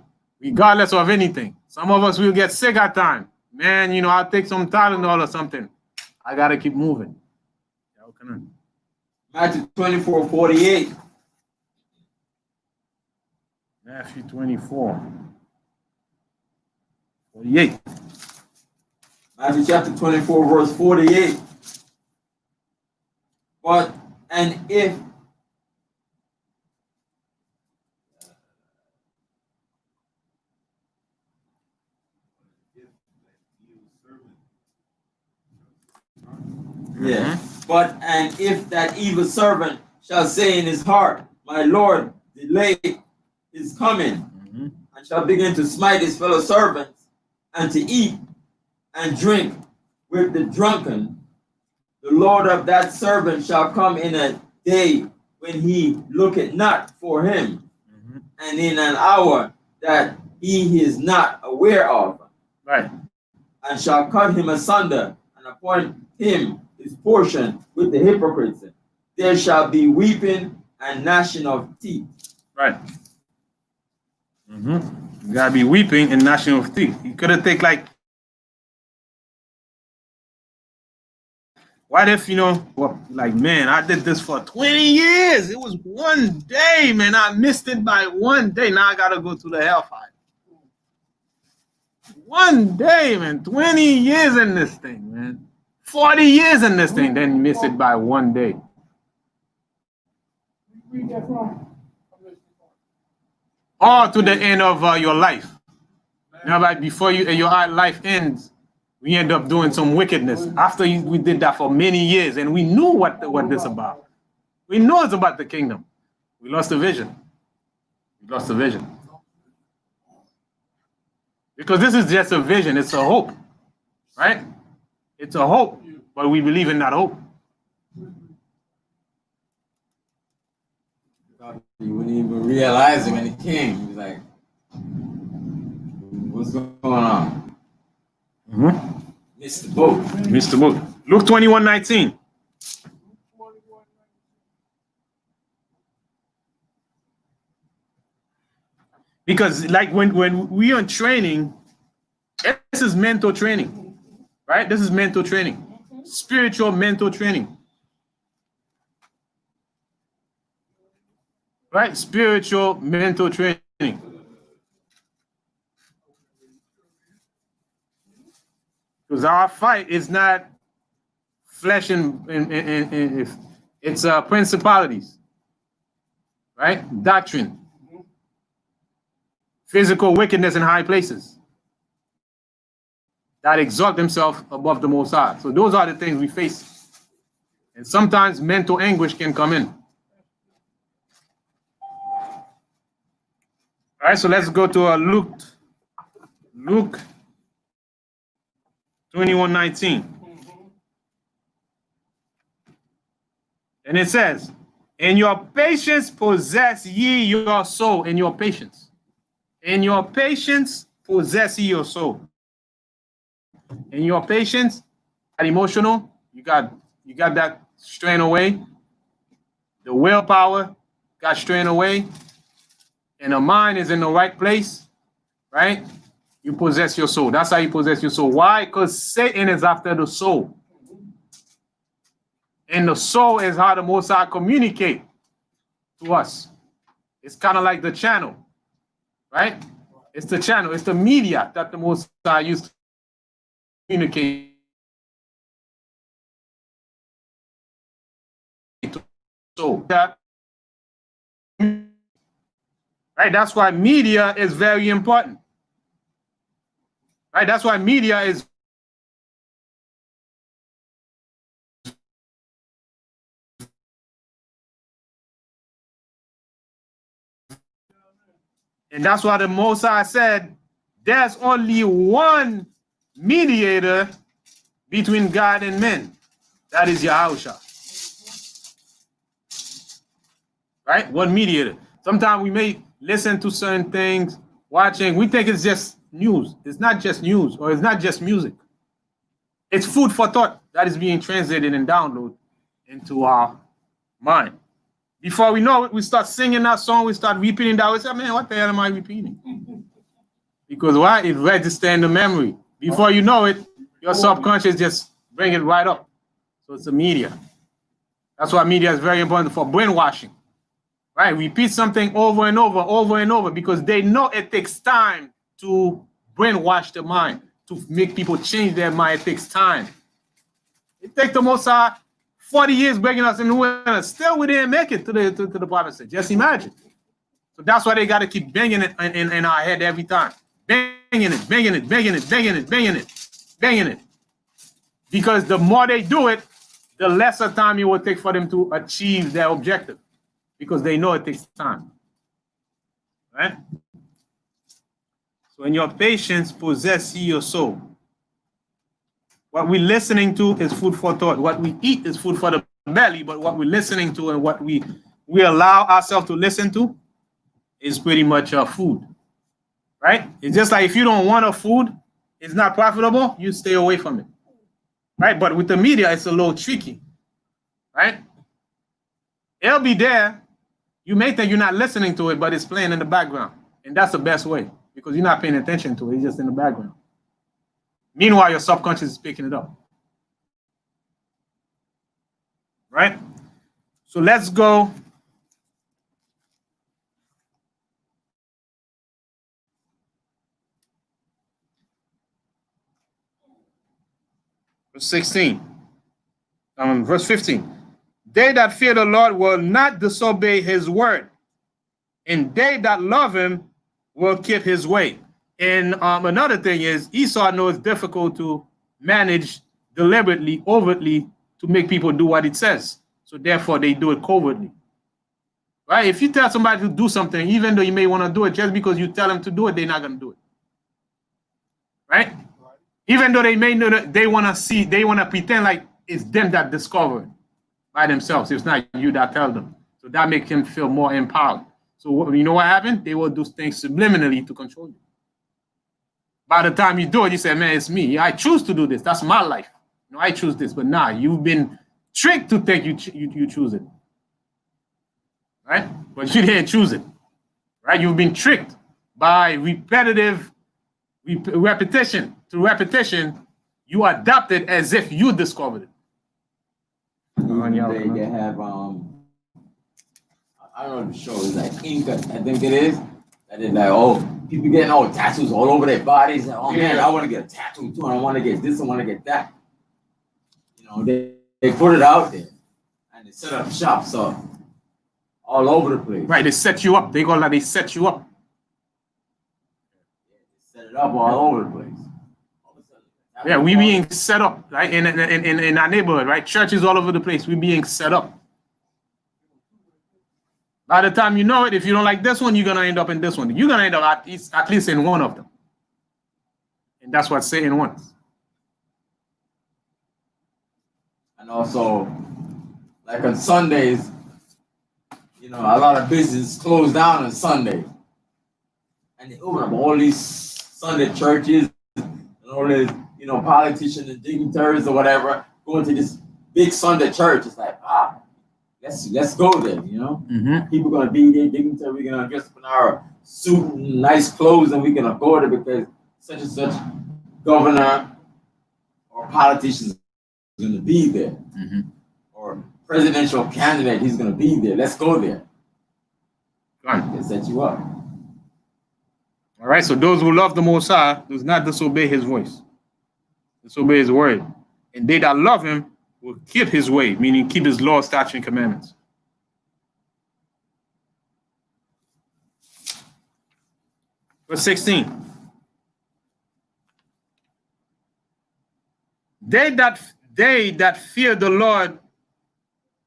regardless of anything. Some of us will get sick at times. Man, I'll take some Tylenol or something. I gotta keep moving. Matthew 24:48. Matthew 24:48. Matthew chapter 24, verse 48. If that evil servant shall say in his heart, my Lord, delay his coming, and shall begin to smite his fellow servants, and to eat and drink with the drunken, the Lord of that servant shall come in a day when he looketh not for him, and in an hour that he is not aware of, right, and shall cut him asunder, and appoint him his portion with the hypocrites. There shall be weeping and gnashing of teeth. Right. You gotta be weeping and gnashing of teeth. You could have taken like What if, well, like, man, I did this for 20 years. It was one day, man. I missed it by one day. Now I got to go to the hellfire. One day, man. 20 years in this thing, man. 40 years in this thing, then you miss it by one day. Read that from? Or to the end of your life. Like before your life ends, we end up doing some wickedness. After we did that for many years, and we knew what this about. We know it's about the kingdom. We lost the vision. We lost the vision. Because this is just a vision. It's a hope. Right? It's a hope. But we believe in that hope. You wouldn't even realize it when it came. He was like, what's going on? Mm-hmm. Missed the boat. Missed the boat. Luke 21:19. Because like when we are training, this is mental training, right? This is mental training, spiritual mental training, right? Spiritual mental training. Because our fight is not flesh and it's principalities, right? Doctrine. Physical wickedness in high places that exalt themselves above the Most High. So those are the things we face. And sometimes mental anguish can come in. All right, so let's go to Luke 21:19. And it says, in your patience possess ye your soul. In your patience. In your patience, possess your soul. In your patience, that emotional, you got that strain away. The willpower got strained away. And the mind is in the right place, right? You possess your soul. That's how you possess your soul. Why? Because Satan is after the soul. And the soul is how the Most High communicate to us. It's kind of like the channel. Right? It's the channel, it's the media that the Most High used to communicate. So, right? That's why media is very important. Right? That's why media is and that's why the Most High said, there's only one mediator between God and men. That is Yahushua. Right? One mediator. Sometimes we may listen to certain things, watching. We think it's just news. It's not just news, or it's not just music. It's food for thought that is being translated and downloaded into our mind. Before we know it, we start singing that song, we start repeating that. We say, man, what the hell am I repeating? Because why? It registers in the memory. Before you know it, your subconscious just bring it right up. So it's the media. That's why media is very important for brainwashing. Right? Repeat something over and over, because they know it takes time to brainwash the mind, to make people change their mind. It takes time. It takes the Most 40 years bringing us in the wilderness. Still, we didn't make it to the promised land. Just imagine. So that's why they got to keep banging it in our head every time. Banging it. Because the more they do it, the lesser time it will take for them to achieve their objective. Because they know it takes time. Right? So in your patience, possess ye your soul. What we're listening to is food for thought. What we eat is food for the belly, but what we're listening to and what we allow ourselves to listen to is pretty much food. Right? It's just like if you don't want a food, it's not profitable, you stay away from it. Right? But with the media, it's a little tricky. Right? It'll be there. You may think you're not listening to it, but it's playing in the background. And that's the best way, because you're not paying attention to it. It's just in the background. Meanwhile, your subconscious is picking it up. right? So let's go. Verse 16. Verse 15. They that fear the Lord will not disobey his word, and they that love him will keep his way. And another thing is, Esau knows it's difficult to manage deliberately, overtly, to make people do what it says. So therefore, they do it covertly. Right? If you tell somebody to do something, even though you may want to do it, just because you tell them to do it, they're not going to do it. Right? Even though they may know that they want to pretend like it's them that discovered by themselves. It's not you that tell them. So that makes them feel more empowered. So you know what happened? They will do things subliminally to control you. By the time you do it, you say, man, it's me. I choose to do this. That's my life. You know, I choose this. But nah, you've been tricked to think you choose it. Right? But you didn't choose it. Right? You've been tricked by repetition. Through repetition, you adopt it as if you discovered it. They have I don't know the show is like Inca, I think it is. That is like, oh, people getting all tattoos all over their bodies. Oh man, I want to get a tattoo too. I want to get this, I want to get that. You know, they put it out there and they set up shops up all over the place. Right, they set you up. They set you up. They set it up all over the place. Yeah, we being set up, right? In our neighborhood, right? Churches all over the place. We being set up. By the time you know it, if you don't like this one, you're gonna end up in this one. You're gonna end up at least in one of them. And that's what Satan wants. And also, like on Sundays, you know, a lot of businesses close down on Sunday. And they open up all these Sunday churches and all these, you know, politicians and dignitaries or whatever going to this big Sunday church. It's like, let's go there, you know? Mm-hmm. People gonna be there, dignitary, we're gonna dress up in our suit and nice clothes and we're gonna go there because such and such governor or politician is gonna be there. Mm-hmm. Or presidential candidate, he's gonna be there. Let's go there. They set you up. All right, so those who love the Most High does not disobey his voice. Disobey his word. And they that love him will keep his way, meaning keep his law, statutes, and commandments. Verse 16. They that fear the Lord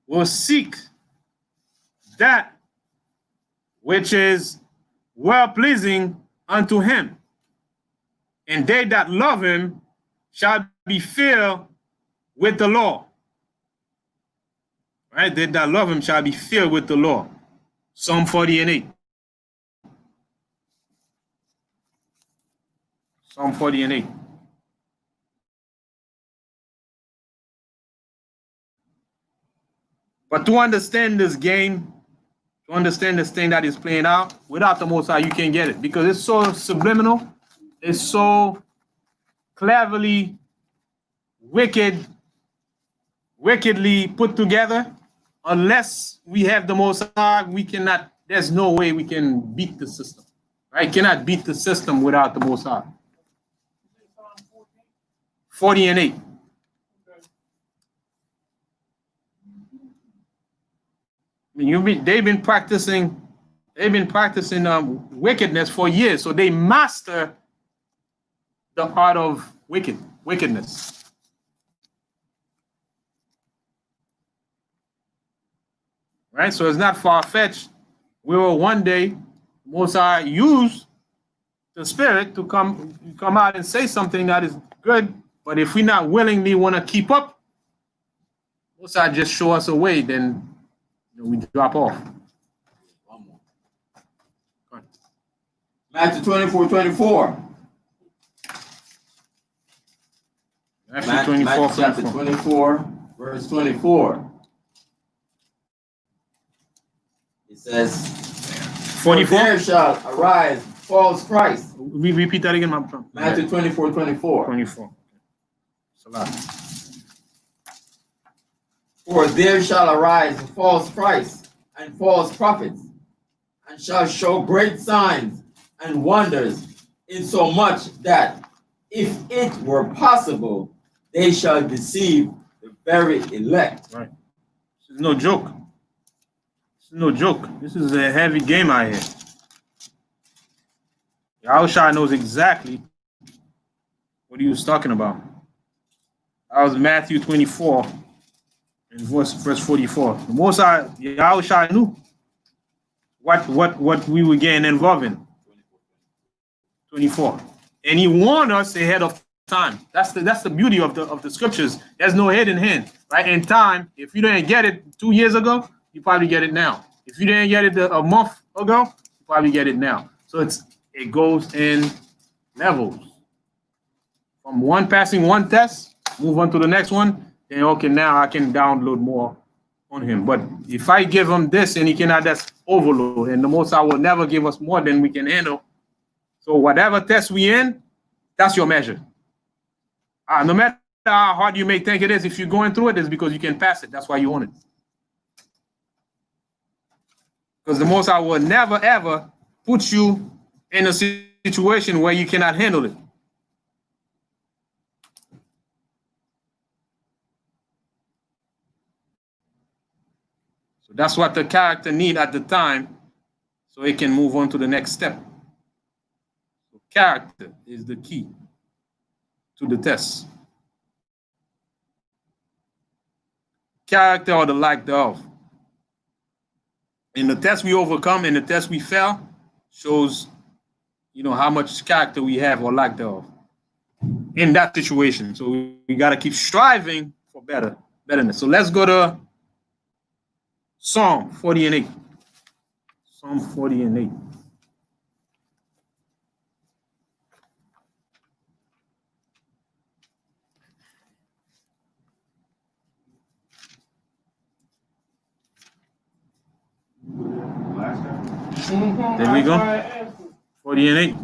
will seek that which is well-pleasing unto him. And they that love him shall be filled with the law. Right? They that love him shall be filled with the law. Psalm 40:8. Psalm 40:8. But to understand this game, to understand this thing that is playing out, without the Most High, you can't get it because it's so subliminal, it's so cleverly, wickedly put together. Unless we have the Most High, we cannot. There's no way we can beat the system. Right? Cannot beat the system without the Most High. 40:8. They've been practicing wickedness for years, so they master the art of wickedness. Right, so it's not far-fetched. We will one day, Most High use the Spirit to come out and say something that is good, but if we not willingly want to keep up, Most High just show us a way, then we drop off. One more. Matthew 24:24. Matthew chapter 24, verse 24. It says, 44. There shall arise false Christ. We repeat that again, my friend. Matthew 24:24. 24. It's a lot. For there shall arise false Christs and false prophets, and shall show great signs and wonders, insomuch that, if it were possible, they shall deceive the very elect. Right. This is no joke. This is no joke. This is a heavy game out here. Yahushua knows exactly what he was talking about. That was Matthew 24 and verse 44. The Most High, Yahushua knew what we were getting involved in. 24. And he warned us ahead of time. That's the beauty of the scriptures. There's no hidden hand, right? In time, if you didn't get it 2 years ago, you probably get it now. If you didn't get it a month ago, you probably get it now. So it goes in levels. From passing one test, move on to the next one, then okay, now I can download more on him. But if I give him this and he cannot, that's overload. And the Most High will never give us more than we can handle. So whatever test we in, that's your measure. No matter how hard you may think it is, if you're going through it, it's because you can pass it. That's why you own it. Because the Most High will never, ever put you in a situation where you cannot handle it. So that's what the character need at the time so it can move on to the next step. So character is the key to the test. Character or the lack thereof. In the test we overcome and the test we fail shows, how much character we have or lack thereof in that situation. So we got to keep striving for betterness. So let's go to Psalm 40 and 8. Psalm 40 and 8. There we go. 40 and 8.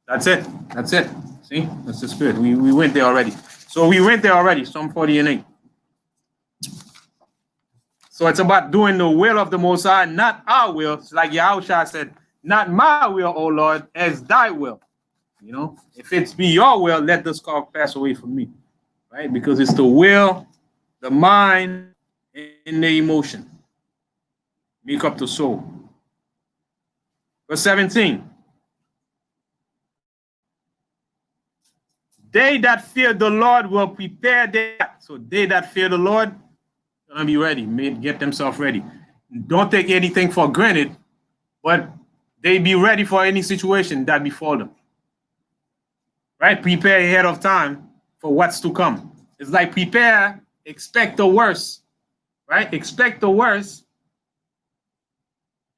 That's it. That's it. See? That's the spirit. We went there already. So we went there already. Psalm 40 and 8. So it's about doing the will of the Most High, not our will. It's like Yahushua said, not my will, O Lord, as thy will. If it's be your will, let this cup pass away from me. Right? Because it's the will, the mind, and the emotion. Make up the soul. Verse 17. They that fear the Lord will prepare their. So they that fear the Lord, gonna be ready, get themselves ready. Don't take anything for granted, but they be ready for any situation that befall them. Right? Prepare ahead of time for what's to come. It's like prepare, expect the worst. Right? Expect the worst,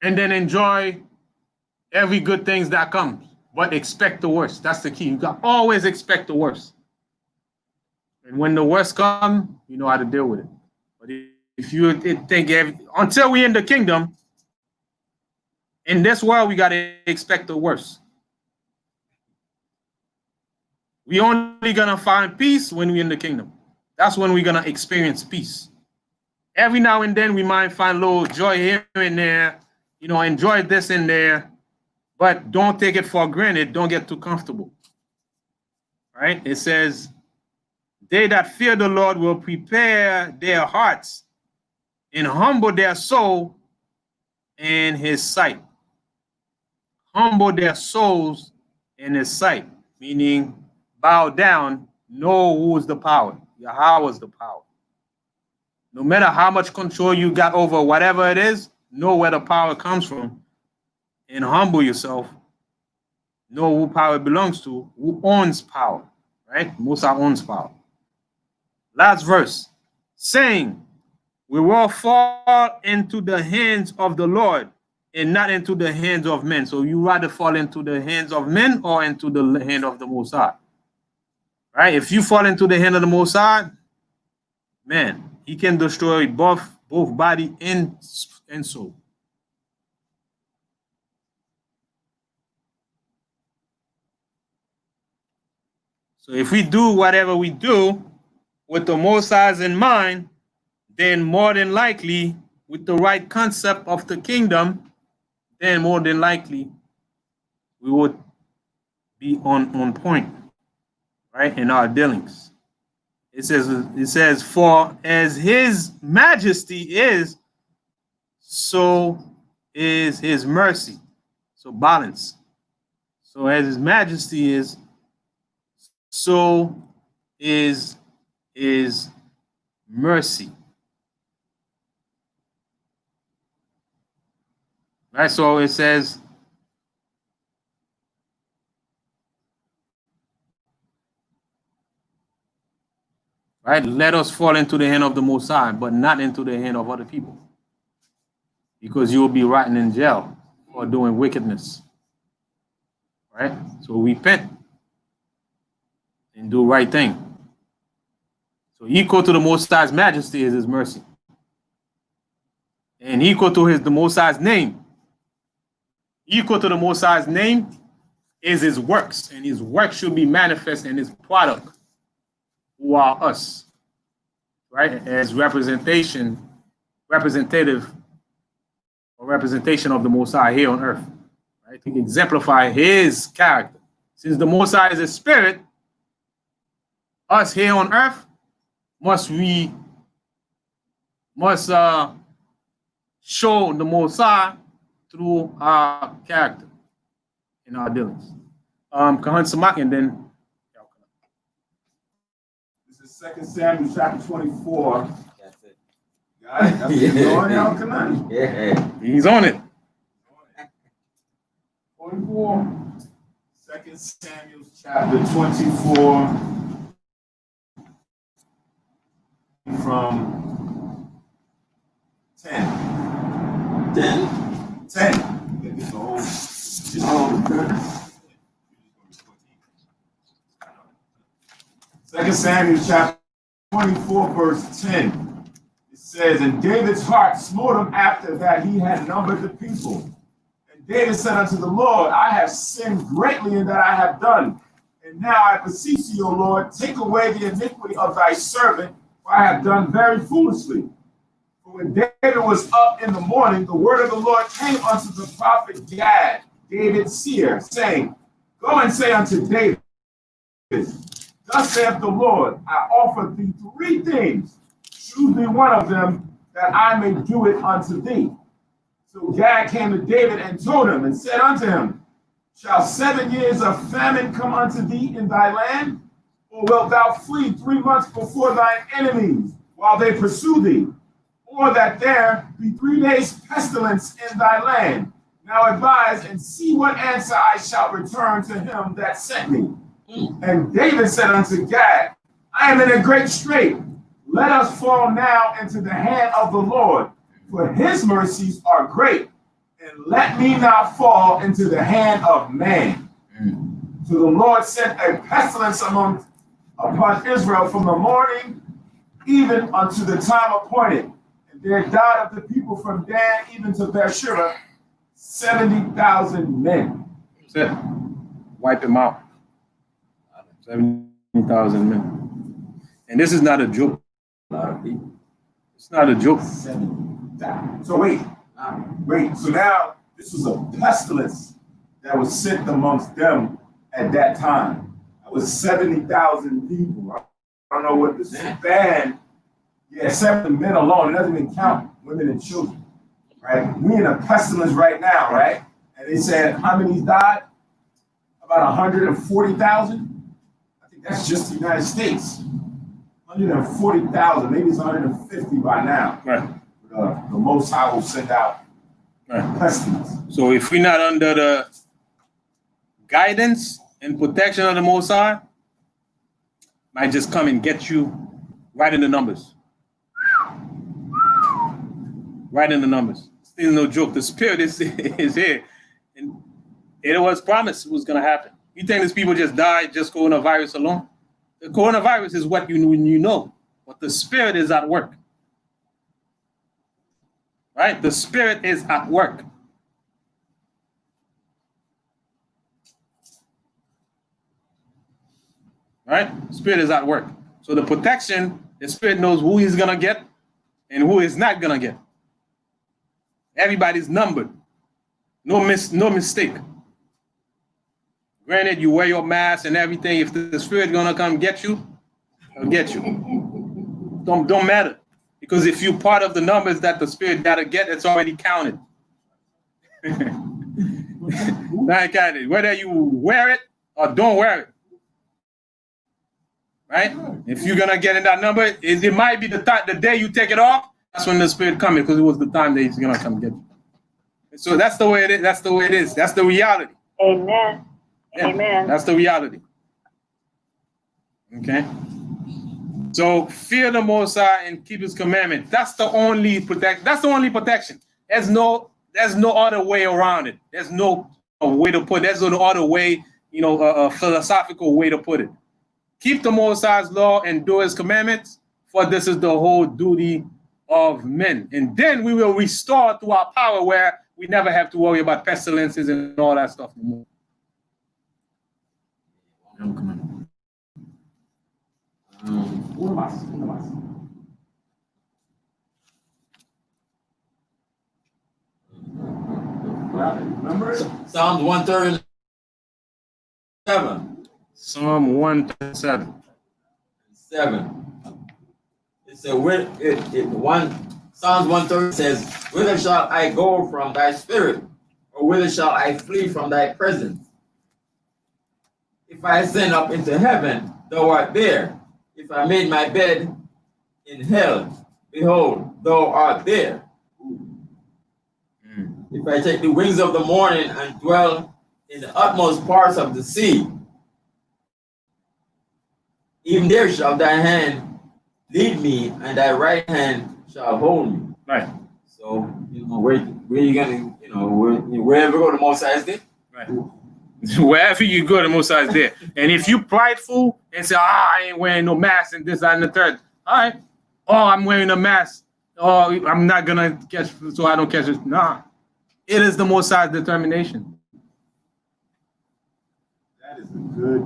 and then enjoy every good things that comes. But expect the worst. That's the key. You got always expect the worst. And when the worst comes, you know how to deal with it. But if you think until we in the kingdom, in this world, we got to expect the worst. We only going to find peace when we're in the kingdom. That's when we're going to experience peace. Every now and then, we might find a little joy here and there, enjoy this and there. But don't take it for granted. Don't get too comfortable. Right? It says, they that fear the Lord will prepare their hearts and humble their soul in his sight. Humble their souls in his sight, meaning bow down, know who is the power. Yahweh is the power. No matter how much control you got over whatever it is, know where the power comes from. And humble yourself. Know who power belongs to, who owns power, right? Most High owns power. Last verse, saying, we will fall into the hands of the Lord and not into the hands of men. So you rather fall into the hands of men or into the hand of the Most High, right? If you fall into the hand of the Most High, man, he can destroy both body and soul. So if we do whatever we do with the Most High's in mind, then more than likely, with the right concept of the kingdom, then more than likely we would be on point, right, in our dealings. It says, for as his majesty is, so is his mercy. So balance. So as his majesty is, so is his mercy. Right? So it says, right, let us fall into the hand of the Most High, but not into the hand of other people. Because you will be rotting in jail for doing wickedness. Right? So repent and do right thing. So equal to the Most High's majesty is his mercy. And equal to the Most High's name. Equal to the Most High's name is his works. And his works should be manifest in his product, who are us. Right? As representation of the Most High here on earth. Right? To exemplify his character. Since the Most High is a spirit, us here on earth must show the Most High through our character in our dealings. Kahan Samak, and then This is 2 Samuel chapter 24. That's it. Got it? That's going down tonight. Yeah. he's on it. 24. 2 Samuel chapter 24 from 10. 10. 10. It's the whole, just all 2 Samuel chapter 24 verse 10. It says, and David's heart smote him after that he had numbered the people. David said unto the Lord, I have sinned greatly in that I have done. And now I beseech thee, O Lord, take away the iniquity of thy servant, for I have done very foolishly. For when David was up in the morning, the word of the Lord came unto the prophet Gad, David's seer, saying, go and say unto David, thus saith the Lord, I offer thee 3 things. Choose thee one of them, that I may do it unto thee. So Gad came to David and told him and said unto him, shall 7 years of famine come unto thee in thy land? Or wilt thou flee 3 months before thine enemies while they pursue thee? Or that there be 3 days pestilence in thy land? Now advise and see what answer I shall return to him that sent me. And David said unto Gad, I am in a great strait. Let us fall now into the hand of the Lord, for his mercies are great, and let me not fall into the hand of man. So the Lord sent a pestilence upon Israel from the morning even unto the time appointed. And there died of the people from Dan even to Beersheba 70,000 men. That's it. Wipe him out. 70,000 men. And this is not a joke. A lot of people. It's not a joke. 70,000. So wait. So now this was a pestilence that was sent amongst them at that time. That was 70,000 people. I don't know what the span. Yeah, 70 men alone. It doesn't even count women and children. Right? We in a pestilence right now, right? And they said how many died? About 140,000. I think that's just the United States. 140,000. Maybe it's 150 by now. Right. The Most High will send out pestilence. So if we're not under the guidance and protection of the Most High, might just come and get you right in the numbers. Right in the numbers. Still no joke. The spirit is here. And it was promised it was going to happen. You think these people just died just coronavirus alone? The coronavirus is what you know. But the spirit is at work. Right? The spirit is at work. Right? The spirit is at work. So the protection, the spirit knows who he's going to get and who is not gonna get. Everybody's numbered. No mistake. Granted, you wear your mask and everything. If the Spirit gonna come get you, he'll get you. Don't matter. Because if you're part of the numbers that the Spirit gotta get, it's already counted. Not counted. Whether you wear it or don't wear it. Right? If you're gonna get in that number, it might be the day you take it off, that's when the Spirit comes, because it was the time that he's gonna come get you. So that's the way it is. That's the way it is. That's the reality. Amen. Yeah, Amen. that's the reality. Okay. So fear the Most High and keep His commandment. That's the only protection. That's the only protection. There's no other way around it. There's no way to put it. There's no other way, a philosophical way to put it. Keep the Most High's law and do His commandments, for this is the whole duty of men. And then we will restore to our power where we never have to worry about pestilences and all that stuff anymore. Remember it? Psalms 137. Psalm 137. 7. It said, Psalms 130 says, whither shall I go from thy spirit, or whither shall I flee from thy presence? If I ascend up into heaven, thou art there. If I made my bed in hell, behold, thou art there. If I take the wings of the morning and dwell in the utmost parts of the sea, even there shall thy hand lead me, and thy right hand shall hold me. Right. So, where you gonna, wherever go, the Most High is there. Right. Wherever you go, the Most High is there. And if you prideful and say, I ain't wearing no mask and this, that, and the third, all right. Oh, I'm wearing a mask. Oh, I'm not gonna catch, so I don't catch it. Nah. It is the Most High's determination. That is a good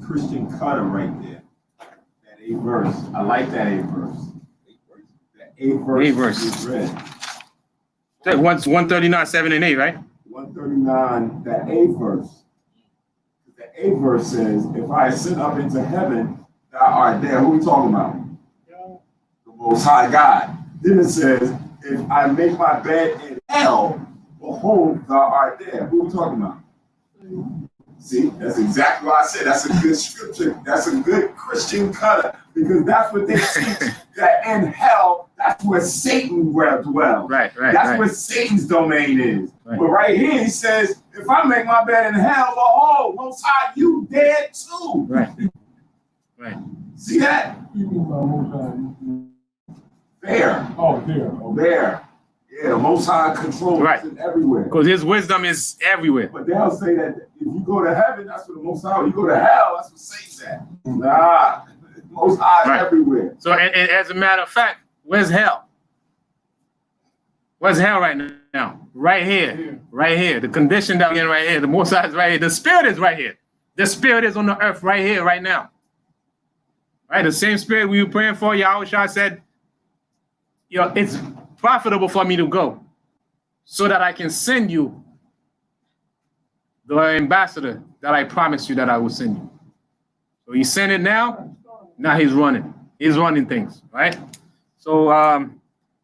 Christian cutter right there. That 8th verse. I like that 8th verse. That 8th verse. 8th verse. Is read. 139, 7 and 8, right? 139, that 8th verse. The 8th verse says, if I ascend up into heaven, thou art there. Who are we talking about? The Most High God. Then it says, if I make my bed in hell, behold, thou art there. Who are we talking about? See, that's exactly what I said. That's a good scripture. That's a good Christian cutter, because that's what they teach, that in hell, that's where Satan dwells. Right. That's where Satan's domain is. Right. But right here, he says, if I make my bed in hell, behold, Most High, you dead too. Right. See that? You mean by Most High? There. Oh, there. Okay. There. Yeah, the Most High controls Right. it everywhere. Because His wisdom is everywhere. But they'll say that if you go to heaven, that's where the Most High. You go to hell, that's what Satan's at. Nah, the Most High is Right. everywhere. So, and as a matter of fact, where's hell? Where's hell right now? Right here. Right here. The condition that we're in right here. The Most High is right here. The Spirit is right here. The Spirit is on the earth right here, right now. Right? The same Spirit we were praying for, Yahushua said, it's profitable for me to go so that I can send you the ambassador that I promised you that I will send you. So He sent it now. Now He's running. He's running things, right? So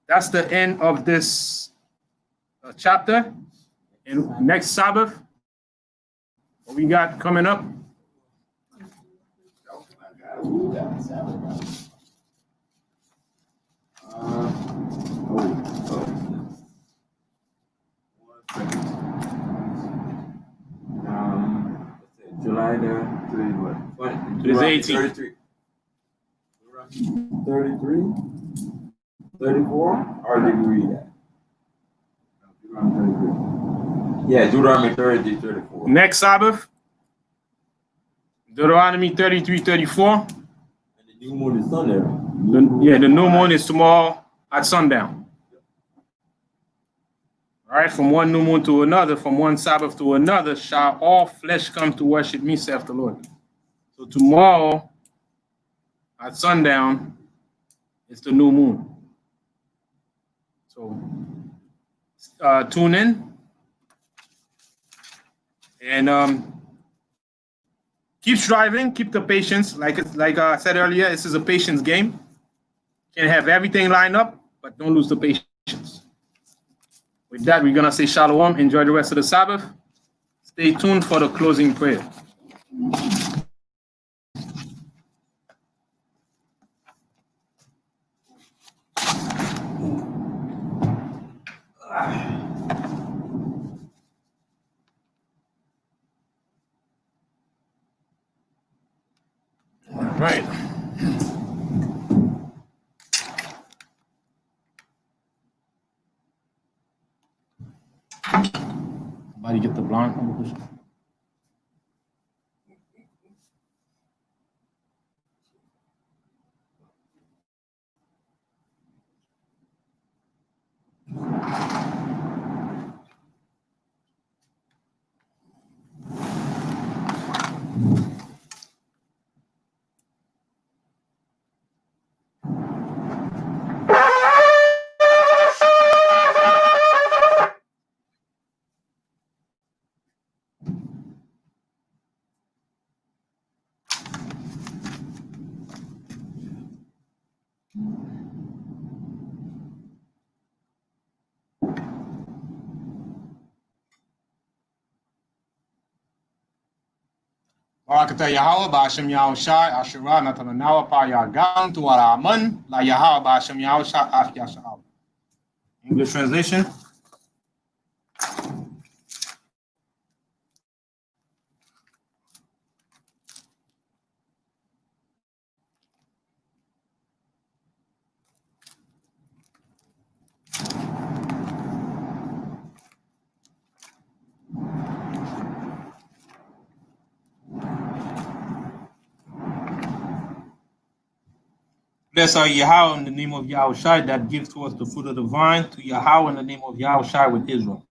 that's the end of this chapter. And next Sabbath, what we got coming up? July the It's 18. 33. 33? 34? Or did we read that? Yeah, Deuteronomy 33, 34. Next Sabbath, Deuteronomy 33, 34. And the new moon is Sunday. The new moon is tomorrow at sundown. All right, from one new moon to another, from one Sabbath to another, shall all flesh come to worship me, saith the Lord. So tomorrow at sundown is the new moon. So tune in and keep striving, keep the patience. Like I said earlier, this is a patience game. Can't have everything lined up, but don't lose the patience. With that, we're gonna say shalom. Enjoy the rest of the Sabbath. Stay tuned for the closing prayer. All right. Somebody get the blind. Barakata Yahweh, Ba'ashem Yahweh Shai, Asherah, Natananawa, Pa Yagan, Tuaraman, La Yahweh, Ba'ashem Yahweh Shai, Af Yasha'al. English translation. Blessed are Yahweh in the name of Yahweh Shai that gives to us the fruit of the vine, to Yahweh in the name of Yahweh Shai with Israel.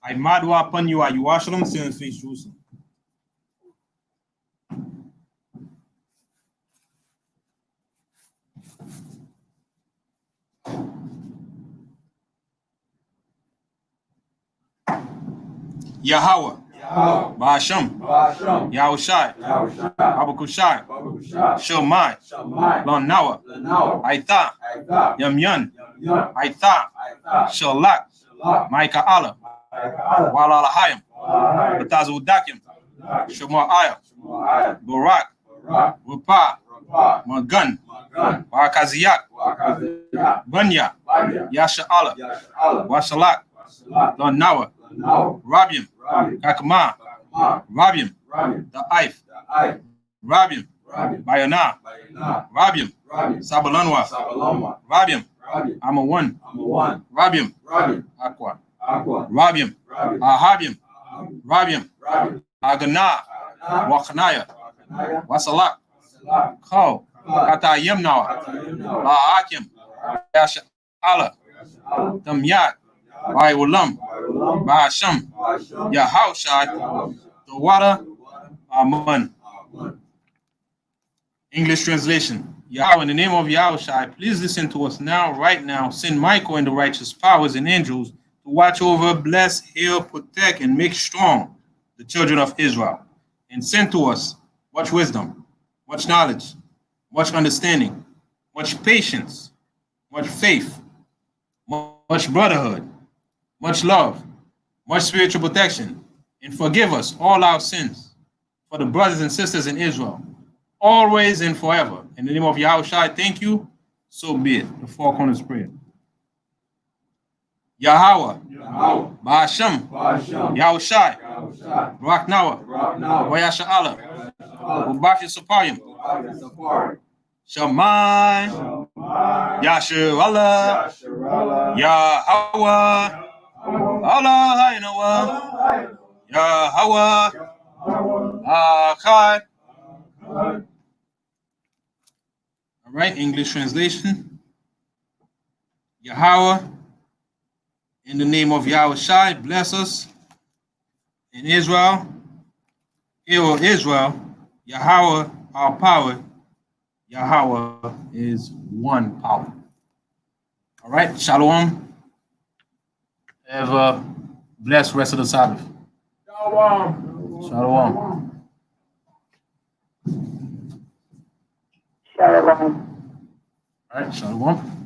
I madwa upon you, you wash them, sin face Jerusalem. Yahweh, Ba'ashem, Yahweh Shai, Abakushai, Shilmai, Lon Nawa, Aitha, Yam Yun, Aitha, Shalak, Micah Allah, Walalahayim, Batazu Dakim, Shemar Aya, Barak, Rupa, Magun, Barakaziyak, Bunya, Yasha Allah, Washalak, Lon Nawa, Rabiam, Kakama, Rabiam, the If, Rabiam, Bayana, Rabiam, Sabalanwa, Rabiam, Amawan, Rabiam, Aqua, Rabiam, Ahabiam, Rabiam, Agana, Wakanaya, Wasalak, Kau, Kata Yemnawa, Laakim, Yasha Allah, Tamyak, Bayulam, Ba'asham, Yahaushai, the water, Aman. English translation. Yahweh, in the name of Yahushai, please listen to us now, right now. Send Michael and the righteous powers and angels to watch over, bless, heal, protect, and make strong the children of Israel. And send to us much wisdom, much knowledge, much understanding, much patience, much faith, much brotherhood, much love, much spiritual protection, and forgive us all our sins for the brothers and sisters in Israel, always and forever. In the name of Yahushua, thank you. So be it. The four corners prayer. Yahweh, Ba'ashem, Yahushai, Raknawa, Wayasha Allah, Ubafi Sapayim, Shamai, Yasher Allah, Yahweh, Allah, Hainawa, Yahweh, Achad. All right, English translation. Yahweh, in the name of Yahweh Shai, bless us. In Israel, Israel, Yahweh, our power. Yahweh is one power. All right, Shalom. Have a blessed rest of the Sabbath. Shalom. Shalom. Shalom. All right, Shalom.